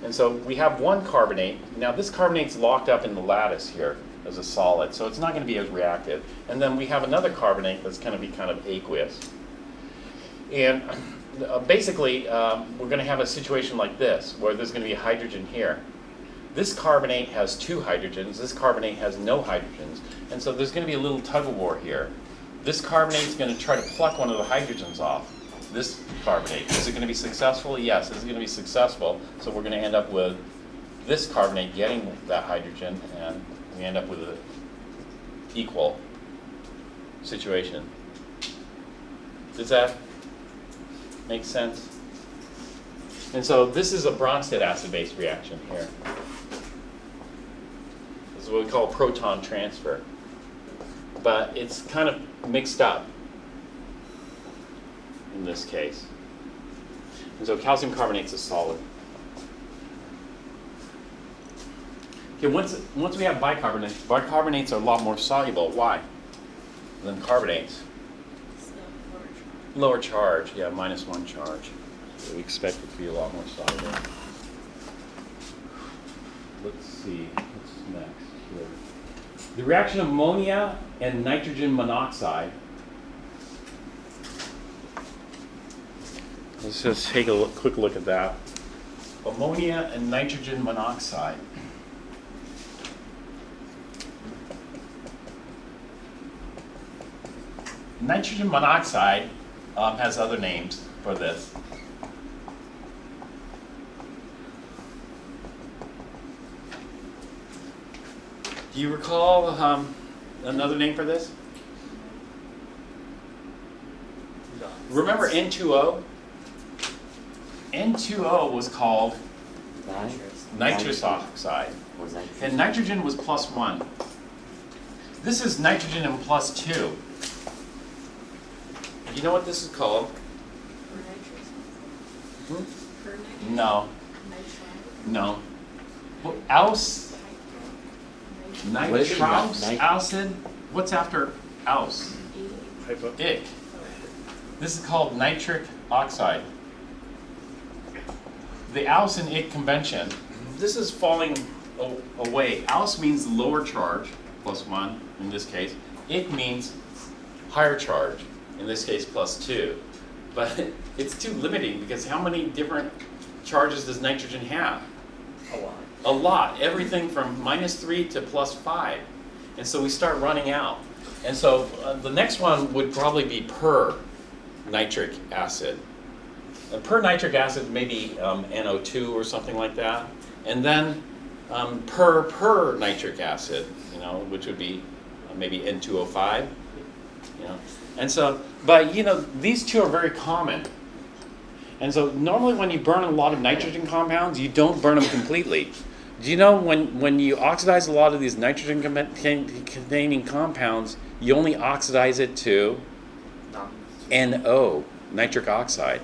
And so we have 1 carbonate. Now this carbonate's locked up in the lattice here as a solid, so it's not going to be as reactive. And then we have another carbonate that's going to be kind of aqueous. And basically, we're going to have a situation like this, where there's going to be a hydrogen here. This carbonate has 2 hydrogens, this carbonate has no hydrogens, and so there's going to be a little tug-of-war here. This carbonate is going to try to pluck one of the hydrogens off, this carbonate. Is it going to be successful? Yes, it's going to be successful, so we're going to end up with this carbonate getting that hydrogen, and we end up with an equal situation. Does that make sense? And so this is a Bronsted acid-base reaction here. This is what we call proton transfer. But it's kind of mixed up in this case. And so calcium carbonate's a solid. Okay, once we have bicarbonates are a lot more soluble. Why? Than carbonates. Lower charge, yeah, -1 charge. So we expect it to be a lot more soluble. Let's see, what's next here? The reaction of ammonia and nitrogen monoxide. Let's just take a quick look at that. Ammonia and nitrogen monoxide. Nitrogen monoxide has other names for this. Do you recall another name for this? Remember N2O? N2O was called nitrous oxide, Was that and nitrogen was +1. This is nitrogen and +2. You know what this is called? No. No. Well, nitrous acid. What's after aus? Hypo. Ick. This is called nitric oxide. The aus and ick convention. This is falling away. Aus means lower charge, +1 in this case. Ick means higher charge, in this case +2. But it's too limiting, because how many different charges does nitrogen have? A lot. A lot. Everything from -3 to +5. And so we start running out. And so the next one would probably be per nitric acid. And per nitric acid may be NO2 or something like that. And then per nitric acid, which would be maybe N2O5. And so, but these two are very common. And so normally when you burn a lot of nitrogen compounds, you don't burn them completely. Do you know when you oxidize a lot of these nitrogen containing compounds, you only oxidize it to NO, nitric oxide.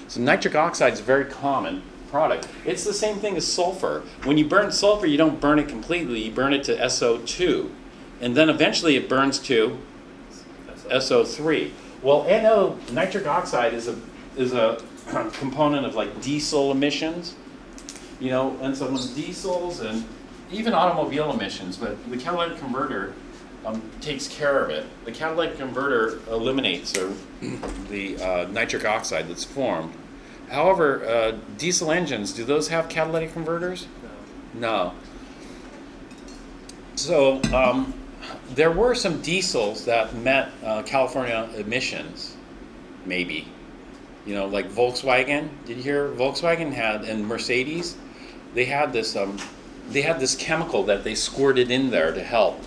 So nitric oxide is a very common product. It's the same thing as sulfur. When you burn sulfur, you don't burn it completely, you burn it to SO2. and then eventually it burns to SO3. Well, NO, nitric oxide, is a component of like diesel emissions, you know, and so when diesels and even automobile emissions, but the catalytic converter takes care of it. The catalytic converter eliminates the nitric oxide that's formed. However, diesel engines, do those have catalytic converters? No. So there were some diesels that met California emissions, maybe. You know, like Volkswagen. Did you hear Volkswagen had, and Mercedes? They had this chemical that they squirted in there to help,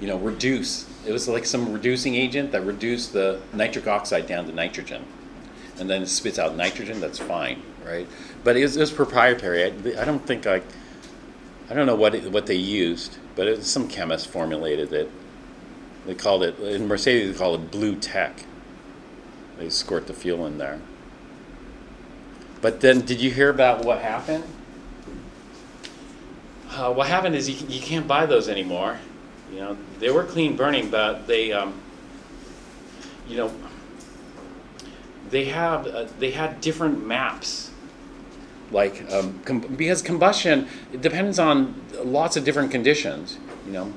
you know, reduce. It was like some reducing agent that reduced the nitric oxide down to nitrogen, and then it spits out nitrogen. That's fine, right? But it was proprietary. I don't think I don't know what they used, but it was some chemist formulated it. They called it, in Mercedes they call it blue tech. They squirt the fuel in there. But then, did you hear about what happened? What happened is you can't buy those anymore. You know, they were clean burning, but they, you know, they had different maps. Like, because combustion, it depends on lots of different conditions. You know,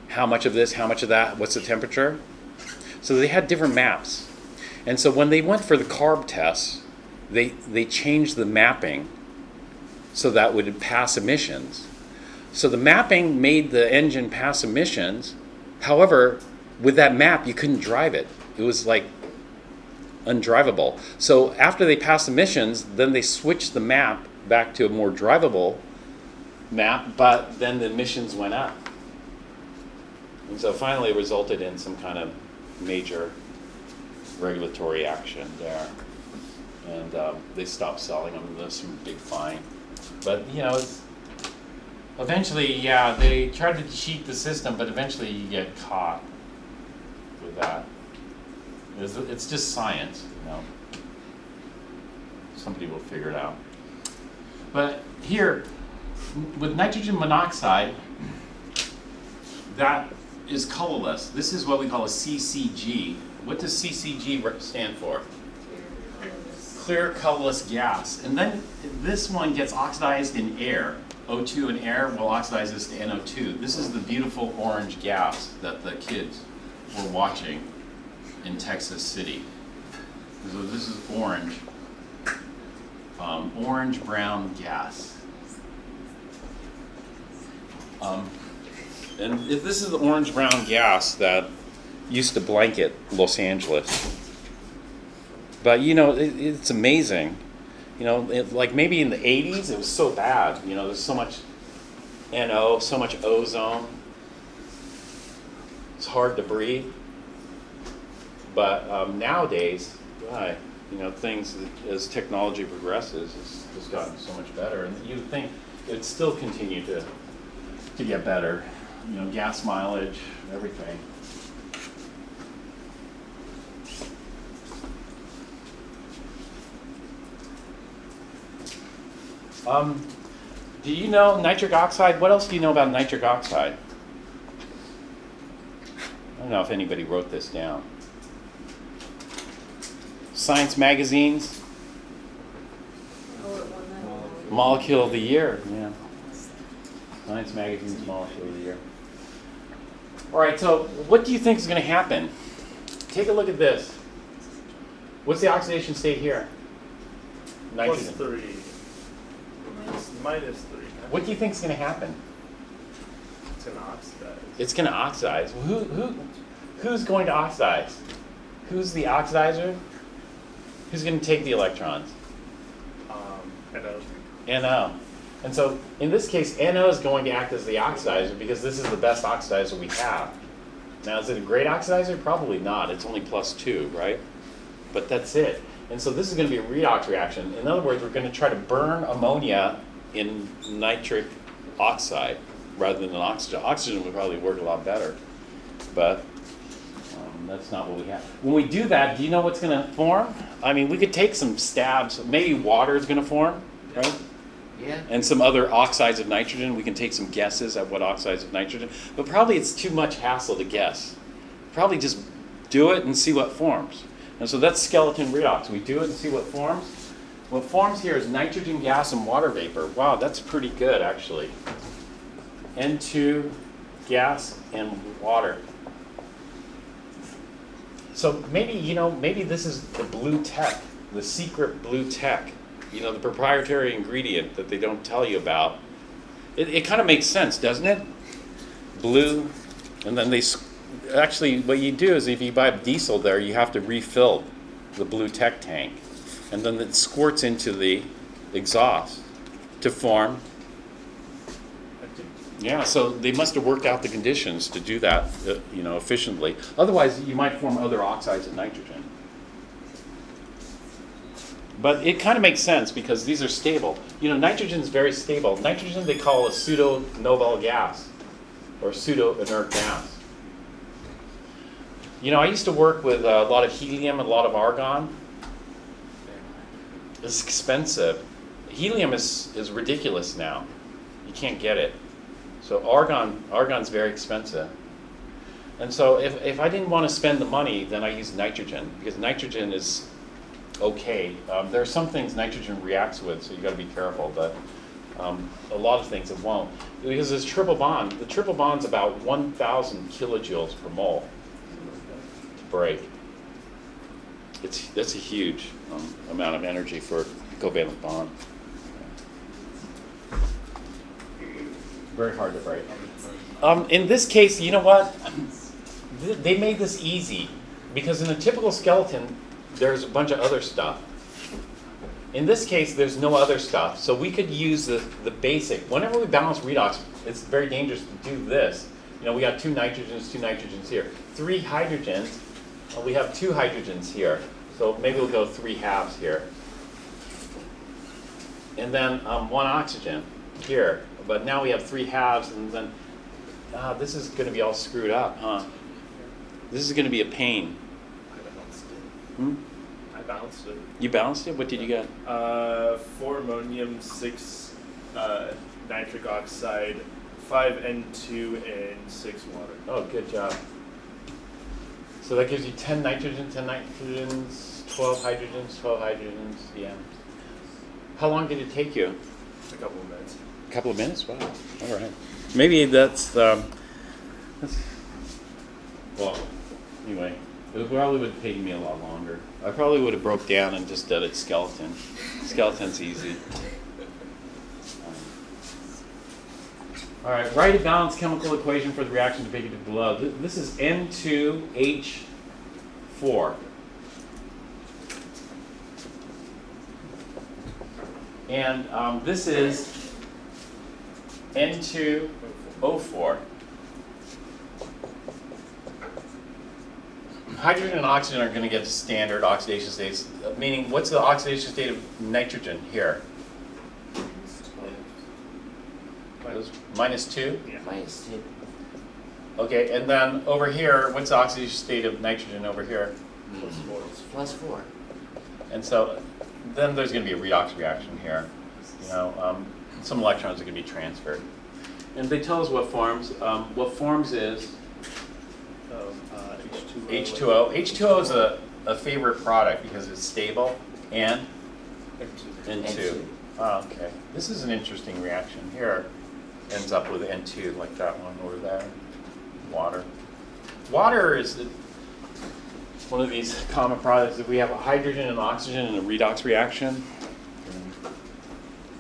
how much of this, how much of that, what's the temperature. So they had different maps. And so when they went for the carb tests, they changed the mapping so that would pass emissions. So the mapping made the engine pass emissions. However, with that map, you couldn't drive it. It was like undrivable. So after they passed emissions, then they switched the map back to a more drivable map, but then the emissions went up. And so finally it resulted in some kind of major regulatory action there. And they stopped selling them. There's some big fine. But, you know, eventually, yeah, they tried to cheat the system, but eventually you get caught with that. It's just science, you know. Somebody will figure it out. But here, with nitrogen monoxide, that is colorless. This is what we call a CCG. What does CCG stand for? Clear colorless gas. And then this one gets oxidized in air. O2 in air will oxidize this to NO2. This is the beautiful orange gas that the kids were watching in Texas City. So this is orange. Orange-brown gas. And if this is the orange-brown gas that used to blanket Los Angeles. But, you know, it's amazing. You know, like maybe in the 80s, it was so bad. You know, there's so much NO, so much ozone. It's hard to breathe. But nowadays, you know, things, as technology progresses, it's just gotten so much better. And you would think it'd still continue to get better. You know, gas mileage, everything. Do you know nitric oxide? What else do you know about nitric oxide? I don't know if anybody wrote this down. Science magazines? Molecule of the Year, yeah. Science magazine's Molecule of the Year. All right, so what do you think is going to happen? Take a look at this. What's the oxidation state here? Nitrogen. Plus 3. Minus 3. What do you think is going to happen? It's going to oxidize. It's going to oxidize. Who's going to oxidize? Who's the oxidizer? Who's going to take the electrons? NO. NO. And so in this case, NO is going to act as the oxidizer because this is the best oxidizer we have. Now, is it a great oxidizer? Probably not. It's only +2, right? But that's it. And so this is going to be a redox reaction. In other words, we're going to try to burn ammonia in nitric oxide rather than oxygen. Oxygen would probably work a lot better, but that's not what we have. When we do that, do you know what's going to form? I mean, we could take some stabs. Maybe water is going to form, right? Yeah. and some other oxides of nitrogen. We can take some guesses at what oxides of nitrogen, but probably it's too much hassle to guess. Probably just do it and see what forms. And so that's skeleton redox. We do it and see what forms. What forms here is nitrogen gas and water vapor. Wow, that's pretty good actually. N2 gas and water. So maybe this is the blue tech, the secret blue tech, the proprietary ingredient that they don't tell you about. It kind of makes sense, doesn't it? Blue, and then actually what you do is if you buy diesel there, you have to refill the blue tech tank, and then it squirts into the exhaust to form. Yeah, so they must have worked out the conditions to do that, efficiently. Otherwise, you might form other oxides of nitrogen. But it kind of makes sense because these are stable. Nitrogen is very stable. Nitrogen they call a pseudo-noble gas or pseudo-inert gas. I used to work with a lot of helium and a lot of argon. It's expensive. Helium is ridiculous now. You can't get it. So argon's very expensive. And so if I didn't want to spend the money, then I use nitrogen, because nitrogen is okay. There are some things nitrogen reacts with, so you got to be careful, but a lot of things it won't. Because it's triple bond. The triple bond's about 1,000 kilojoules per mole to break. That's a huge amount of energy for a covalent bond. Very hard to break. In this case, you know what? They made this easy because in a typical skeleton, there's a bunch of other stuff. In this case, there's no other stuff, so we could use the basic. Whenever we balance redox, it's very dangerous to do this. We got 2 nitrogens here. 3 hydrogens, we have 2 hydrogens here. So maybe we'll go 3 halves here. And then 1 oxygen here. But now we have 3 halves, and then this is going to be all screwed up, huh? This is going to be a pain. I balanced it. Hmm? I balanced it. You balanced it? What did you get? 4 ammonium, 6 nitric oxide, 5 N2, and 6 water. Oh, good job. So that gives you 10 nitrogens, 12 hydrogens, yeah. How long did it take you? A couple of minutes. A couple of minutes? Wow. All right. Maybe that's well, anyway, it probably would have taken me a lot longer. I probably would have broke down and just did it skeleton. Skeleton's easy. All right, write a balanced chemical equation for the reaction depicted below. This is N2H4. And this is N2O4. Hydrogen and oxygen are going to get standard oxidation states, meaning what's the oxidation state of nitrogen here? -2? Yeah. -2. Okay, and then over here, what's the oxidation state of nitrogen over here? +4. And so then there's going to be a redox reaction here. Some electrons are going to be transferred. And they tell us what forms. What forms is H2O. H2O is a favorite product because it's stable and N2. N2. Oh, okay. This is an interesting reaction. Here ends up with N2, like that one over there. Water. Water is one of these common products. If we have a hydrogen and oxygen in a redox reaction,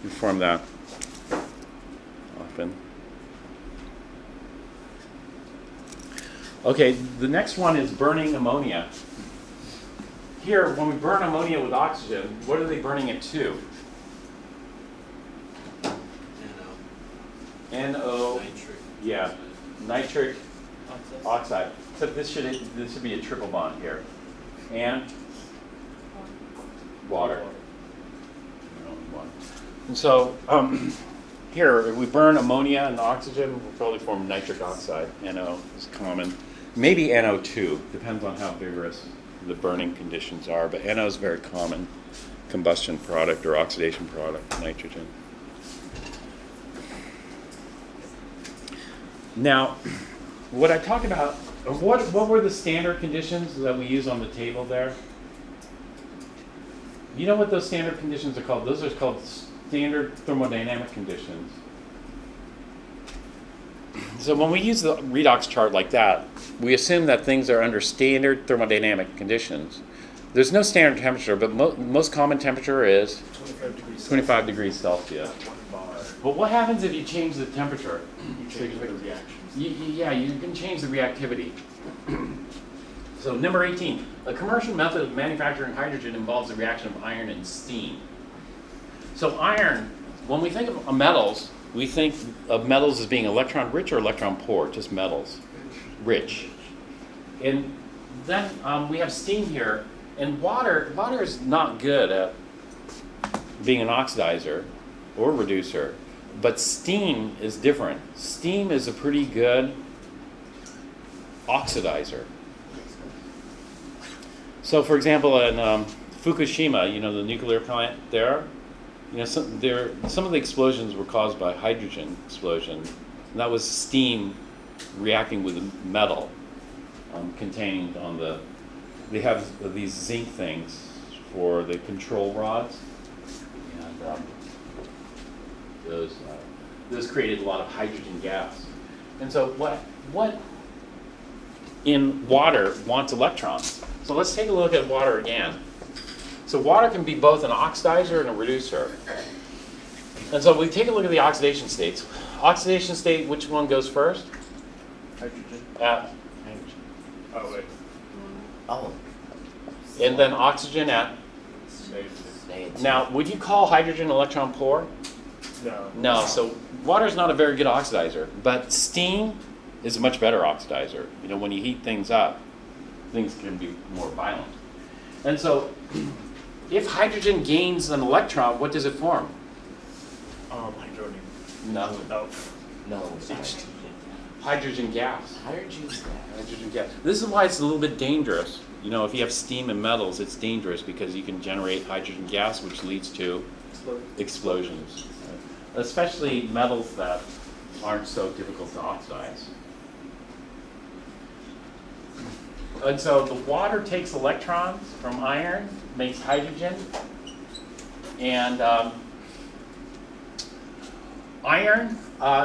you form that often. Okay, the next one is burning ammonia. Here, when we burn ammonia with oxygen, what are they burning it to? NO. Nitric. Yeah, nitric oxide. Except this should be a triple bond here, and water. And so here, if we burn ammonia and oxygen, we'll probably form nitric oxide. NO is common. Maybe NO2, depends on how vigorous the burning conditions are, but NO is very common combustion product or oxidation product, nitrogen. Now, what I talked about, or what were the standard conditions that we use on the table there? You know what those standard conditions are called? Those are called standard thermodynamic conditions. So when we use the redox chart like that, we assume that things are under standard thermodynamic conditions. There's no standard temperature, but most common temperature is 25 degrees Celsius. One bar. But what happens if you change the temperature? You change the reaction. Yeah, you can change the reactivity. So number 18, a commercial method of manufacturing hydrogen involves the reaction of iron and steam. So iron, when we think of metals, we think of metals as being electron rich or electron poor, just metals, rich. And then we have steam here, and water is not good at being an oxidizer or reducer, but steam is different. Steam is a pretty good oxidizer. So for example, in Fukushima, the nuclear plant there, some of the explosions were caused by hydrogen explosion, and that was steam reacting with metal containing on they have these zinc things for the control rods, and those created a lot of hydrogen gas. And so what in water wants electrons? So let's take a look at water again. So water can be both an oxidizer and a reducer. And so we take a look at the oxidation states. Oxidation state, which one goes first? Hydrogen. At, Oh, wait. Oh, and then oxygen at. negative. Now, would you call hydrogen electron poor? No. No, so water is not a very good oxidizer, but steam is a much better oxidizer. When you heat things up, things can be more violent. And so, if hydrogen gains an electron, what does it form? Hydronium. No. No. No, sorry. Hydrogen gas. Hydrogen gas. Hydrogen gas. This is why it's a little bit dangerous. If you have steam and metals, it's dangerous because you can generate hydrogen gas, which leads to explosions. Especially metals that aren't so difficult to oxidize. And so the water takes electrons from iron, makes hydrogen, and iron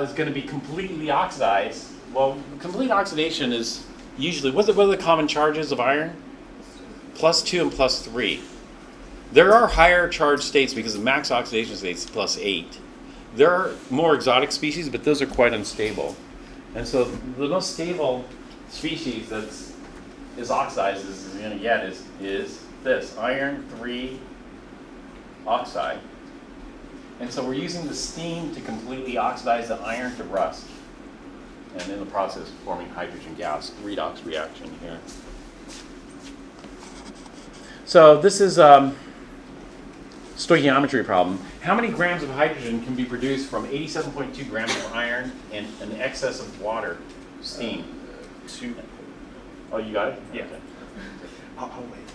is going to be completely oxidized. Well, complete oxidation is usually, what are the common charges of iron? +2 and +3. There are higher charged states because the max oxidation state is +8. There are more exotic species, but those are quite unstable. And so the most stable species is oxidized is you're going to get is this, iron 3 oxide. And so we're using the steam to completely oxidize the iron to rust. And in the process forming hydrogen gas, redox reaction here. So this is stoichiometry problem. How many grams of hydrogen can be produced from 87.2 grams of iron and an excess of water, steam? 2. Oh, you got it? Yeah. Okay. I'll wait.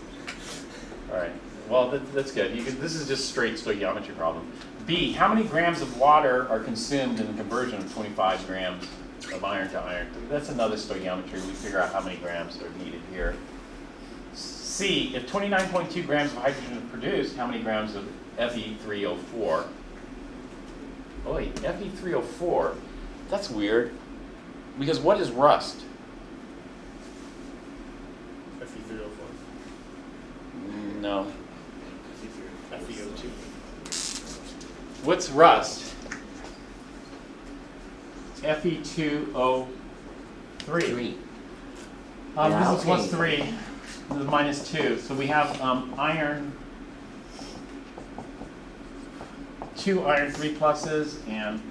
All right. Well, that's good. This is just straight stoichiometry problem. B, how many grams of water are consumed in the conversion of 25 grams of iron to iron? That's another stoichiometry. We figure out how many grams are needed here. C, if 29.2 grams of hydrogen is produced, how many grams of Fe3O4? Oh wait, Fe3O4, that's weird. Because what is rust? Fe3O4. No. FeO2. What's rust? Fe2O3. 3. This is plus okay. 3. This is minus 2. So we have iron, 2 iron 3 pluses, and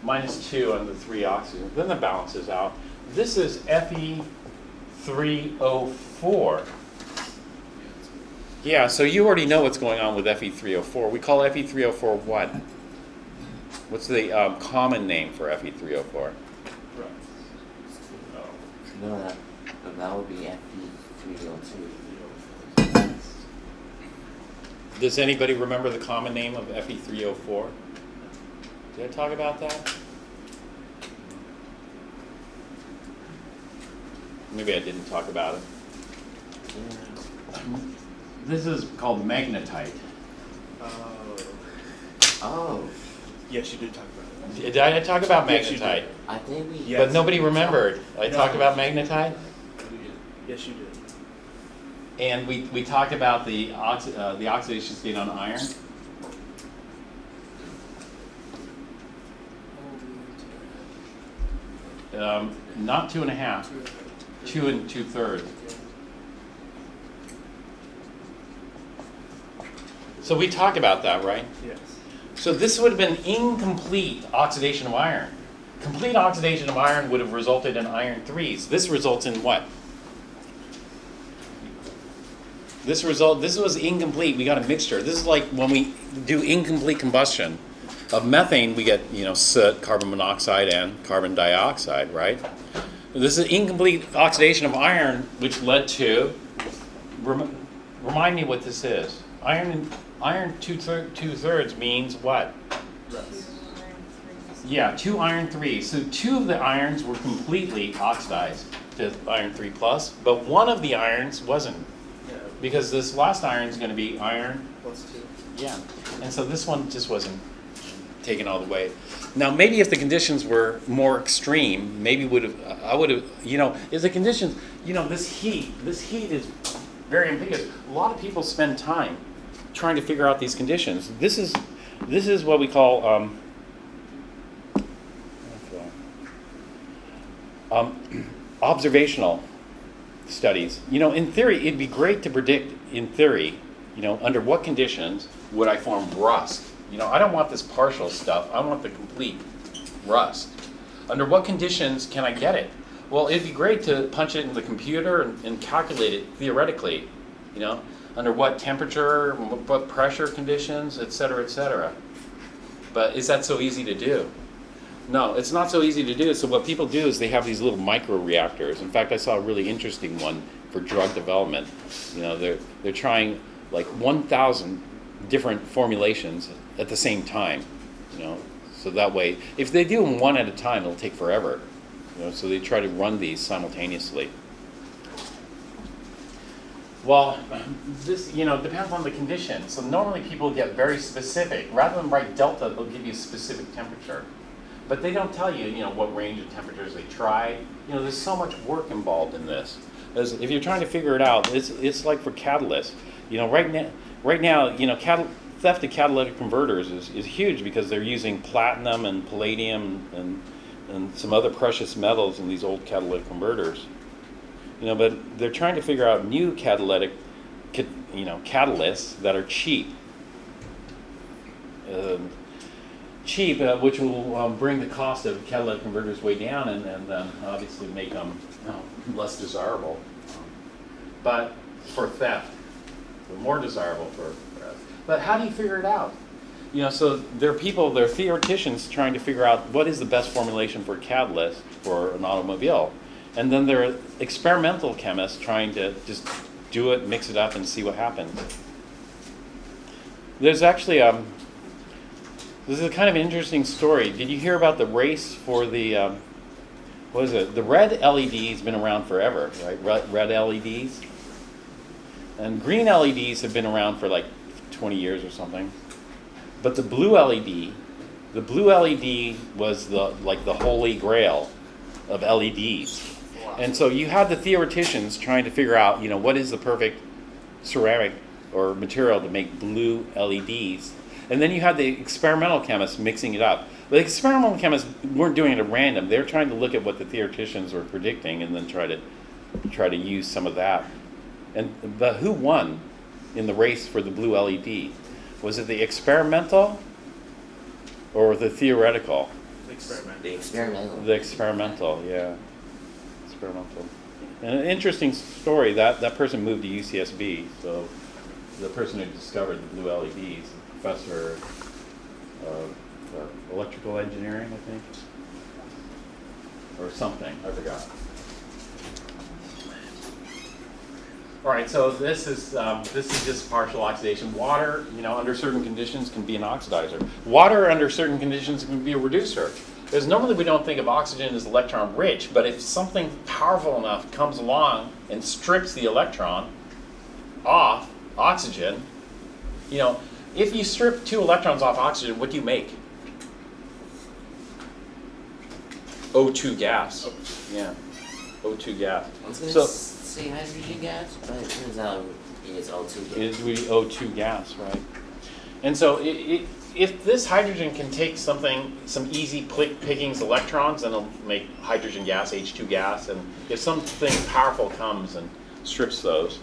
minus 2 on the 3 oxygen. Then that balances out. This is Fe3O4. Yeah, so you already know what's going on with Fe3O4. We call Fe3O4 what? What's the common name for Fe3O4? No, that would be Fe3O2. Does anybody remember the common name of Fe3O4? Did I talk about that? maybe I didn't talk about it. This is called magnetite. Oh, Yes, you did talk about it. Did I talk about Yes, you magnetite? did. I think we. Yes. But nobody remembered. I No. talked about magnetite, Yes, you did. and we talked about the oxidation state on iron. Not 2.5, 2 2/3. So we talked about that, right? Yes. So this would have been incomplete oxidation of iron. Complete oxidation of iron would have resulted in iron 3s. This results in what? This was incomplete. We got a mixture. This is like when we do incomplete combustion of methane, we get, soot, carbon monoxide, and carbon dioxide, right? This is incomplete oxidation of iron, which led to, remind me what this is. Iron 2/3 means what? Yeah, 2 iron 3s. So 2 of the irons were completely oxidized to iron 3 plus, but one of the irons wasn't, Yeah. because this last iron is going to be iron, +2. yeah. And so this one just wasn't taken all the way. Now maybe if the conditions were more extreme, maybe I would have, if the conditions, this heat is very ambiguous. A lot of people spend time trying to figure out these conditions. This is what we call observational studies. In theory, it'd be great to predict, in theory, under what conditions would I form rust. I don't want this partial stuff. I want the complete rust. Under what conditions can I get it? Well, it'd be great to punch it in the computer and calculate it theoretically, under what temperature, what pressure conditions, et cetera, et cetera. But is that so easy to do? No, it's not so easy to do. So what people do is they have these little microreactors. In fact, I saw a really interesting one for drug development. They're trying like 1,000 different formulations at the same time. So that way, if they do them one at a time, it'll take forever. So they try to run these simultaneously. Well, this, depends on the condition. So normally people get very specific. Rather than write delta, they'll give you a specific temperature. But they don't tell you, what range of temperatures they tried. There's so much work involved in this. As if you're trying to figure it out, it's like for catalysts. Right now, theft of catalytic converters is huge because they're using platinum and palladium and some other precious metals in these old catalytic converters. But they're trying to figure out new catalytic, catalysts that are cheap. Which will bring the cost of catalytic converters way down and then obviously make them less desirable. But for theft, they're more desirable for theft. But how do you figure it out? So there are theoreticians trying to figure out what is the best formulation for a catalyst for an automobile. And then there are experimental chemists trying to just do it, mix it up, and see what happens. There's actually, this is a kind of interesting story. Did you hear about the race for the, the red LED's been around forever, right? Red LEDs. And green LEDs have been around for like 20 years or something. But the blue LED was the holy grail of LEDs. And so you had the theoreticians trying to figure out, what is the perfect ceramic or material to make blue LEDs. And then you had the experimental chemists mixing it up. But the experimental chemists weren't doing it at random. They were trying to look at what the theoreticians were predicting and then try to use some of that. But who won in the race for the blue LED? Was it the experimental or the theoretical? The experimental. The experimental. The experimental, yeah. Experimental. And an interesting story, that person moved to UCSB, so the person who discovered the blue LEDs, professor of electrical engineering, I think, or something, I forgot. All right, so this is just partial oxidation. Water, under certain conditions can be an oxidizer. Water under certain conditions can be a reducer. Because normally we don't think of oxygen as electron rich, but if something powerful enough comes along and strips the electron off oxygen, you know, if you strip 2 electrons off oxygen, what do you make? O2 gas. Yeah, O2 gas. I was gonna So say hydrogen gas, but it turns out it's O2 gas. it would be O2 gas, right? And so if this hydrogen can take some easy pickings electrons, then it'll make hydrogen gas, H2 gas. And if something powerful comes and strips those,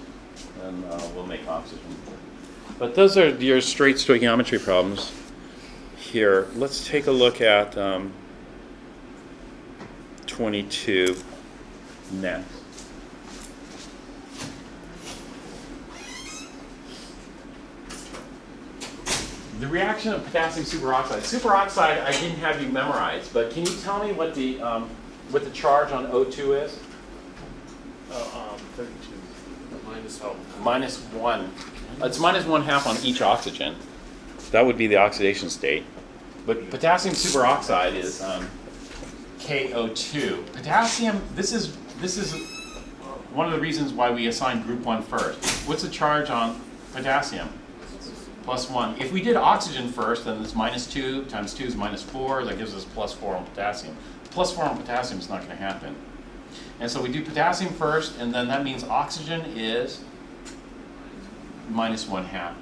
then we'll make oxygen. But those are your straight stoichiometry problems here. Let's take a look at 22 next. The reaction of potassium superoxide. Superoxide, I didn't have you memorize, but can you tell me what the charge on O2 is? 32. Minus 1. It's minus 1/2 on each oxygen. That would be the oxidation state. But potassium superoxide is KO2. Potassium, this is one of the reasons why we assign group 1 first. What's the charge on potassium? +1. If we did oxygen first, then it's -2 times 2 is -4. That gives us +4 on potassium. +4 on potassium is not going to happen. And so we do potassium first, and then that means oxygen is -1/2.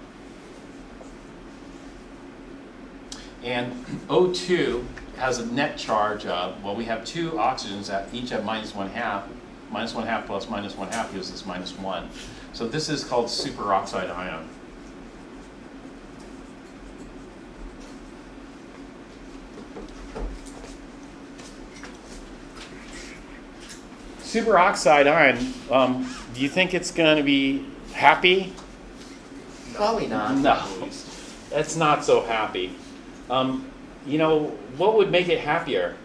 And O2 has a net charge of, well, we have 2 oxygens each at -1/2. -1/2 plus -1/2 gives us -1. So this is called superoxide ion. Superoxide ion, do you think it's going to be happy? Probably not. No, it's not so happy. You know, what would make it happier?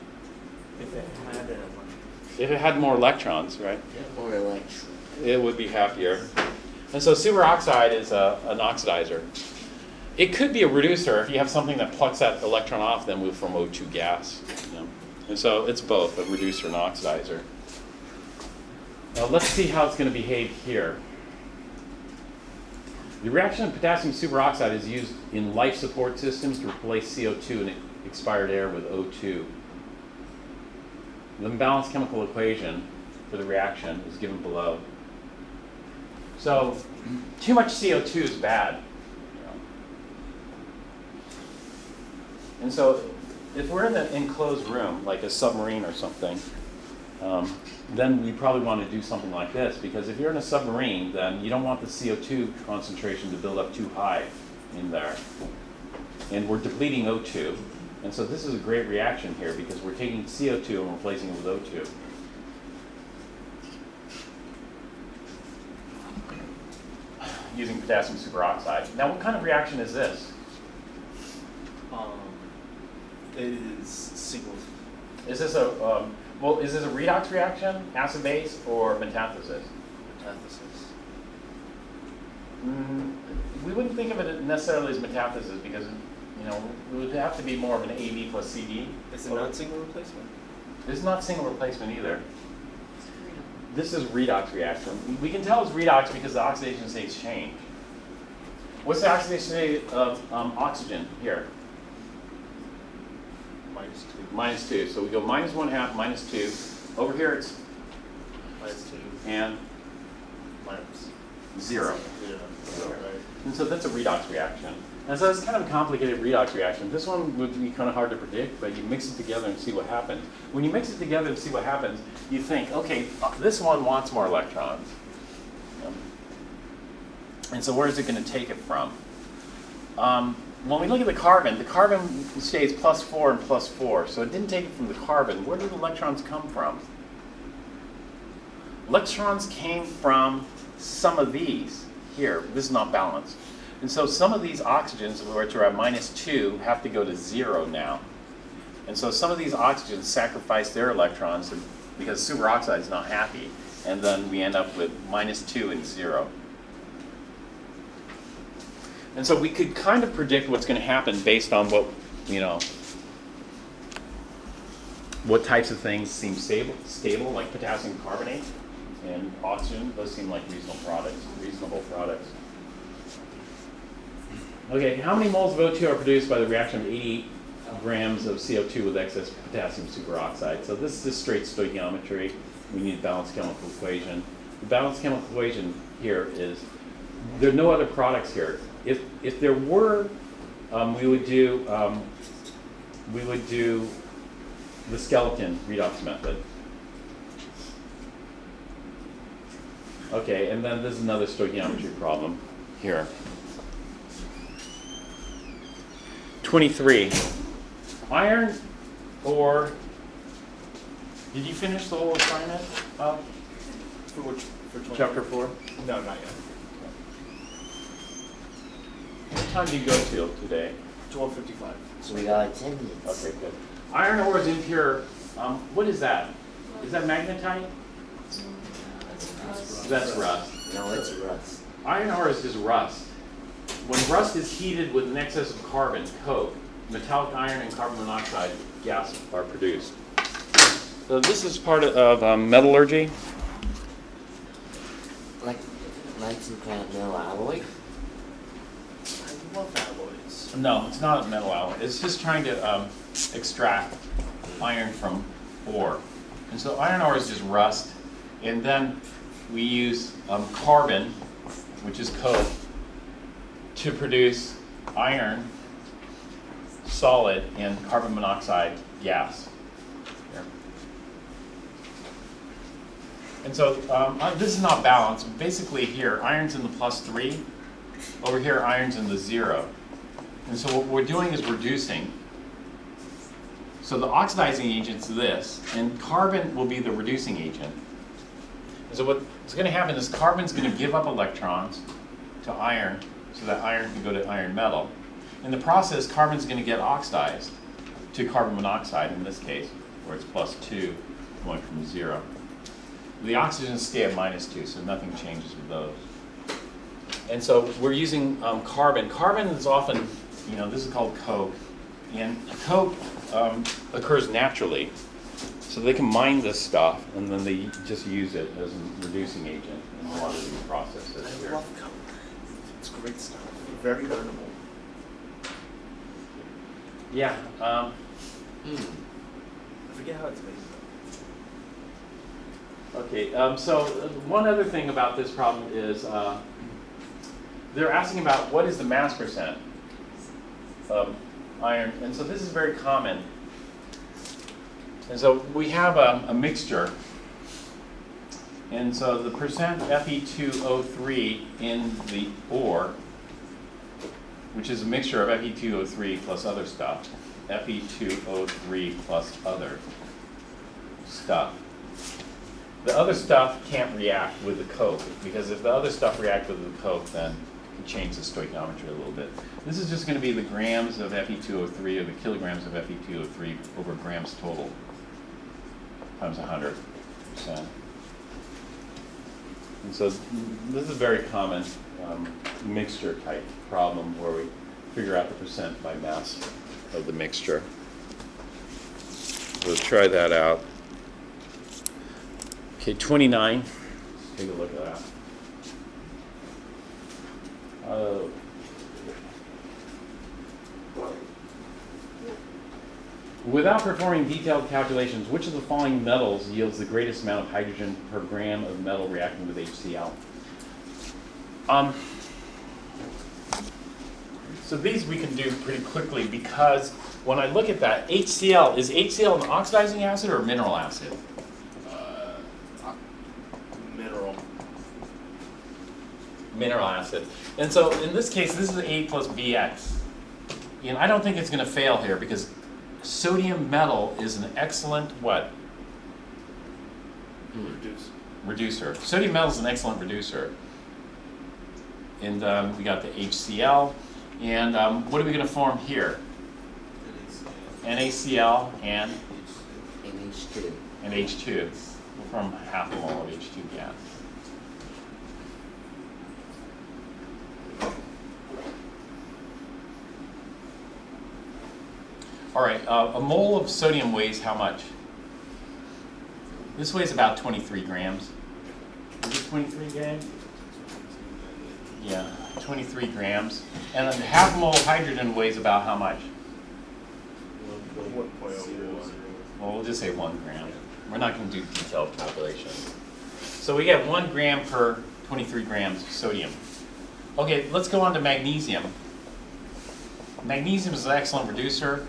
If it had more electrons, right? Or electron. It would be happier. And so superoxide is an oxidizer. It could be a reducer if you have something that plucks that electron off, then we form O2 gas. You know? And so it's both a reducer and oxidizer. Now let's see how it's going to behave here. The reaction of potassium superoxide is used in life support systems to replace CO2 in expired air with O2. The imbalanced chemical equation for the reaction is given below. So too much CO2 is bad. You know. And so if we're in an enclosed room, like a submarine or something, then we probably want to do something like this, because if you're in a submarine, then you don't want the CO2 concentration to build up too high in there. And we're depleting O2. And so this is a great reaction here, because we're taking CO2 and replacing it with O2. Using potassium superoxide. Now, what kind of reaction is this? It is single. Is this a is this a redox reaction, acid base, or metathesis? Metathesis. We wouldn't think of it necessarily as metathesis, because you know it would have to be more of an AB plus CD. Is it not single replacement? This is not single replacement either. This is redox reaction. We can tell it's redox because the oxidation states change. What's the oxidation state of oxygen here? -2. So we go -1/2, -2. Over here it's -2. and Minus. 0. Yeah. Right. And so that's a redox reaction. And so it's kind of a complicated redox reaction. This one would be kind of hard to predict, but you mix it together and see what happens. When you mix it together and see what happens, you think, okay, this one wants more electrons. And so where is it going to take it from? When we look at the carbon stays +4 and +4, so it didn't take it from the carbon. Where did the electrons come from? Electrons came from some of these here. This is not balanced. And so some of these oxygens, which are at -2, have to go to 0 now. And so some of these oxygens sacrifice their electrons because superoxide is not happy. And then we end up with -2 and 0. And so we could kind of predict what's going to happen based on what, you know, what types of things seem stable, like potassium carbonate and oxygen. Those seem like reasonable products. Okay, how many moles of O2 are produced by the reaction of 88 grams of CO2 with excess potassium superoxide? So this is straight stoichiometry. We need a balanced chemical equation. The balanced chemical equation here is, there are no other products here. If there were, we would do the skeleton redox method. Okay, and then this is another stoichiometry problem here. 23. Iron ore. Did you finish the whole assignment? For which? For 20? Chapter 4? No, not yet. What time do you go till today? 12:55. So we got like 10 minutes. Okay, good. Iron ore is impure. What is that? Is that magnetite? That's rust. No, it's rust. Iron ore is just rust. When rust is heated with an excess of carbon, coke, metallic iron and carbon monoxide gas are produced. So this is part of metallurgy. Like some kind of metal alloy. I love alloys. No, it's not a metal alloy. It's just trying to extract iron from ore. And so iron ore is just rust. And then we use carbon, which is coke, to produce iron solid and carbon monoxide gas. Here. And so this is not balanced. Basically here, iron's in the +3. Over here, iron's in the 0. And so what we're doing is reducing. So the oxidizing agent's this, and carbon will be the reducing agent. And so what's going to happen is carbon's going to give up electrons to iron, so that iron can go to iron metal. In the process, carbon's going to get oxidized to carbon monoxide in this case, where it's +2 going from 0. The oxygens stay at -2, so nothing changes with those. And so we're using carbon. Carbon is often, this is called coke. And coke occurs naturally. So they can mine this stuff, and then they just use it as a reducing agent in a lot of these processes I here. love coke. It's great stuff. Very learnable. Yeah. I forget how it's made. Okay, so one other thing about this problem is they're asking about what is the mass percent of iron, and so this is very common. And so we have a mixture, and so the percent Fe2O3 in the ore, which is a mixture of Fe2O3 plus other stuff, Fe2O3 plus other stuff. The other stuff can't react with the coke, because if the other stuff reacts with the coke, then you change the stoichiometry a little bit. This is just going to be the grams of Fe2O3 or the kilograms of Fe2O3 over grams total times 100%. And so this is a very common mixture type problem where we figure out the percent by mass of the mixture. We'll try that out. Okay, 29. Let's take a look at that. Without performing detailed calculations, which of the following metals yields the greatest amount of hydrogen per gram of metal reacting with HCl? So these we can do pretty quickly, because when I look at that, HCl, is HCl an oxidizing acid or a mineral acid? Mineral. Mineral acid. And so in this case, this is A plus BX. And I don't think it's going to fail here, because sodium metal is an excellent what? Reducer. Sodium metal is an excellent reducer. And we got the HCl. And what are we going to form here? NaCl and NH2. and H2. We'll form half a mole of H2 gas. All right, a mole of sodium weighs how much? This weighs about 23 grams. Is it 23 grams? Yeah, 23 grams. And then half a mole of hydrogen weighs about how much? 1.01. Well, we'll just say 1 gram. We're not going to do detailed calculations. So we get 1 gram per 23 grams of sodium. Okay, let's go on to magnesium. Magnesium is an excellent reducer.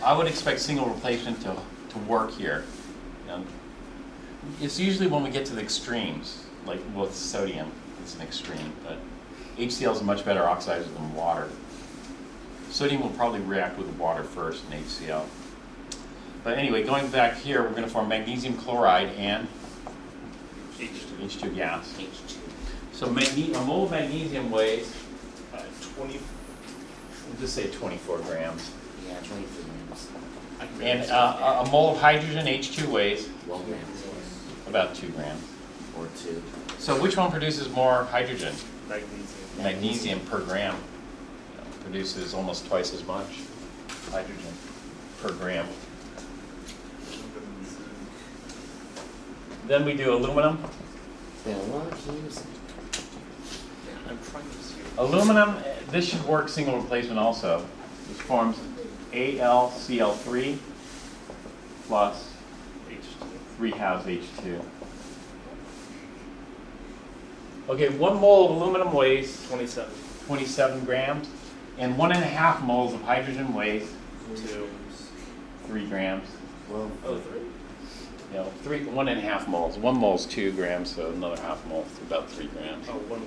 I would expect single replacement to work here. It's usually when we get to the extremes, like with sodium, it's an extreme, but HCl is a much better oxidizer than water. Sodium will probably react with water first in HCl. But anyway, going back here, we're going to form magnesium chloride and H2 gas. H2. So a mole of magnesium weighs, 20. we'll just say 24 grams. Yeah, 23 grams. And a mole of hydrogen, H2, weighs 1 grams. about 2 grams. Or 2. So which one produces more hydrogen? Magnesium. Magnesium per gram produces almost twice as much hydrogen per gram. Then we do aluminum. Yeah, what can you use? I'm trying to see. Aluminum, this should work single replacement also. This forms AlCl3 plus H2. 3 halves H2. Okay, 1 mole of aluminum weighs 27. 27 grams, and 1.5 moles of hydrogen weighs 2. 3 grams. Well, Oh, 3. You know, 1.5 moles. 1 mole is 2 grams, so another half mole is about 3 grams. Oh, 1.5.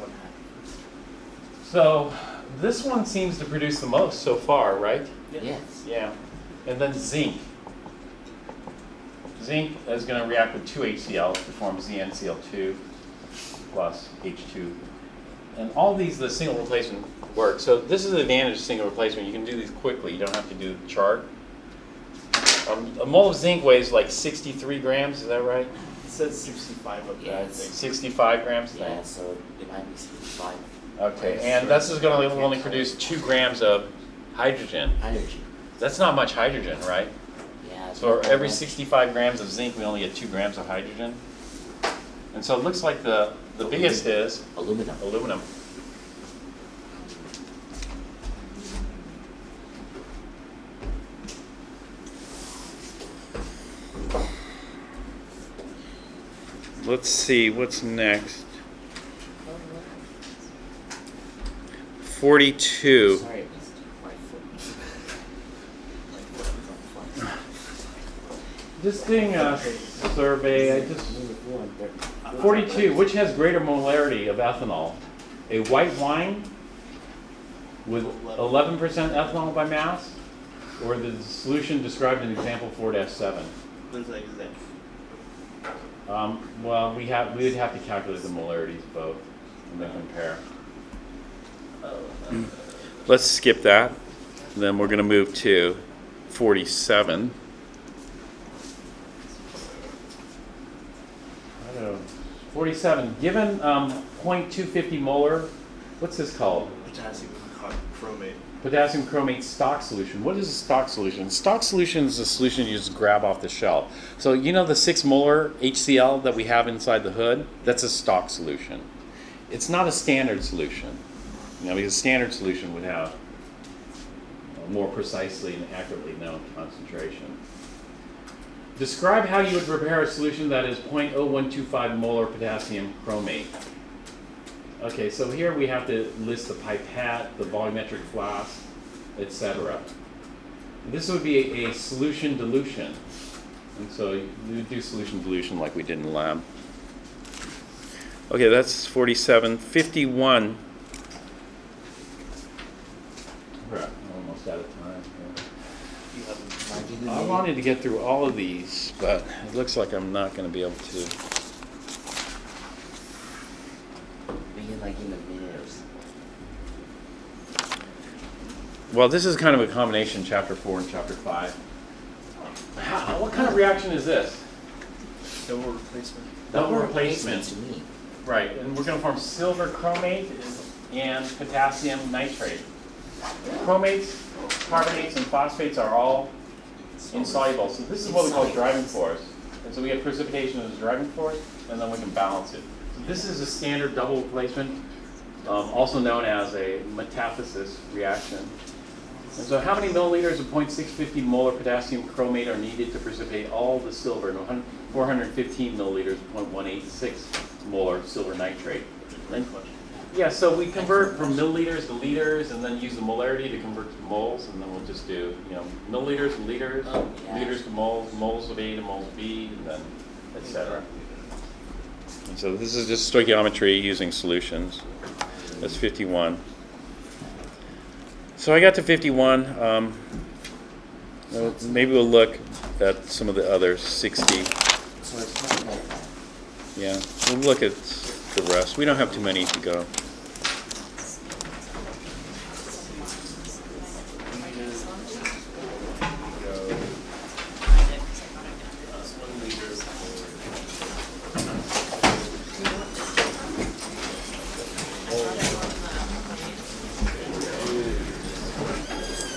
So this one seems to produce the most so far, right? yes. Yeah. And then zinc. Zinc is going to react with 2 HCl to form ZnCl2 plus H2. And all these, the single replacement work. So this is the advantage of single replacement. You can do these quickly. You don't have to do the chart. A mole of zinc weighs like 63 grams. Is that right? It says 65 up there, I Yes. think. 65 grams? Yeah, so it might be 65 Okay. And this is going to only produce 2 grams of hydrogen. hydrogen. That's not much hydrogen, right? Yeah. it's So for not that every much. 65 grams of zinc, we only get 2 grams of hydrogen. And so it looks like the biggest is Aluminum. aluminum. Let's see, what's next? 42. Sorry, it was my foot. My foot was on flight. Just doing a survey, I just 42, which has greater molarity of ethanol? A white wine with 11% ethanol by mass, or the solution described in example 4-7? There's an example. Well, we would have to calculate the molarities both and then compare. Let's skip that. Then we're going to move to 47. 47. Given 0.250 molar, what's this called? Potassium chromate. Potassium chromate stock solution. What is a stock solution? Stock solution is a solution you just grab off the shelf. So you know the 6 molar HCl that we have inside the hood? That's a stock solution. It's not a standard solution. You know, because a standard solution would have more precisely and accurately known concentration. Describe how you would prepare a solution that is 0.0125 molar potassium chromate. Okay, so here we have to list the pipette, the volumetric flask, etc. This would be a solution dilution. And so you would do solution dilution like we did in the lab. Okay, that's 47. 51. We're almost out of time here. You have I wanted to get through all of these, but it looks like I'm not going to be able to. Maybe like in a minute or something. Well, this is kind of a combination, chapter 4 and chapter 5. What kind of reaction is this? Double replacement. Double replacement. To me. Right, and we're going to form silver chromate and potassium nitrate. Chromates, carbonates, and phosphates are all insoluble. So this is what we call driving force. And so we get precipitation as a driving force, and then we can balance it. So this is a standard double replacement, also known as a metathesis reaction. And so how many milliliters of 0.650 molar potassium chromate are needed to precipitate all the silver, and 415 milliliters of 0.186 molar silver nitrate? And, yeah, so we convert from milliliters to liters, and then use the molarity to convert to moles, and then we'll just do, milliliters to liters, liters to moles, moles of A to moles of B, and then et cetera. And so this is just stoichiometry using solutions. That's 51. So I got to 51. Maybe we'll look at some of the others. 60. Yeah, we'll look at the rest. We don't have too many to go.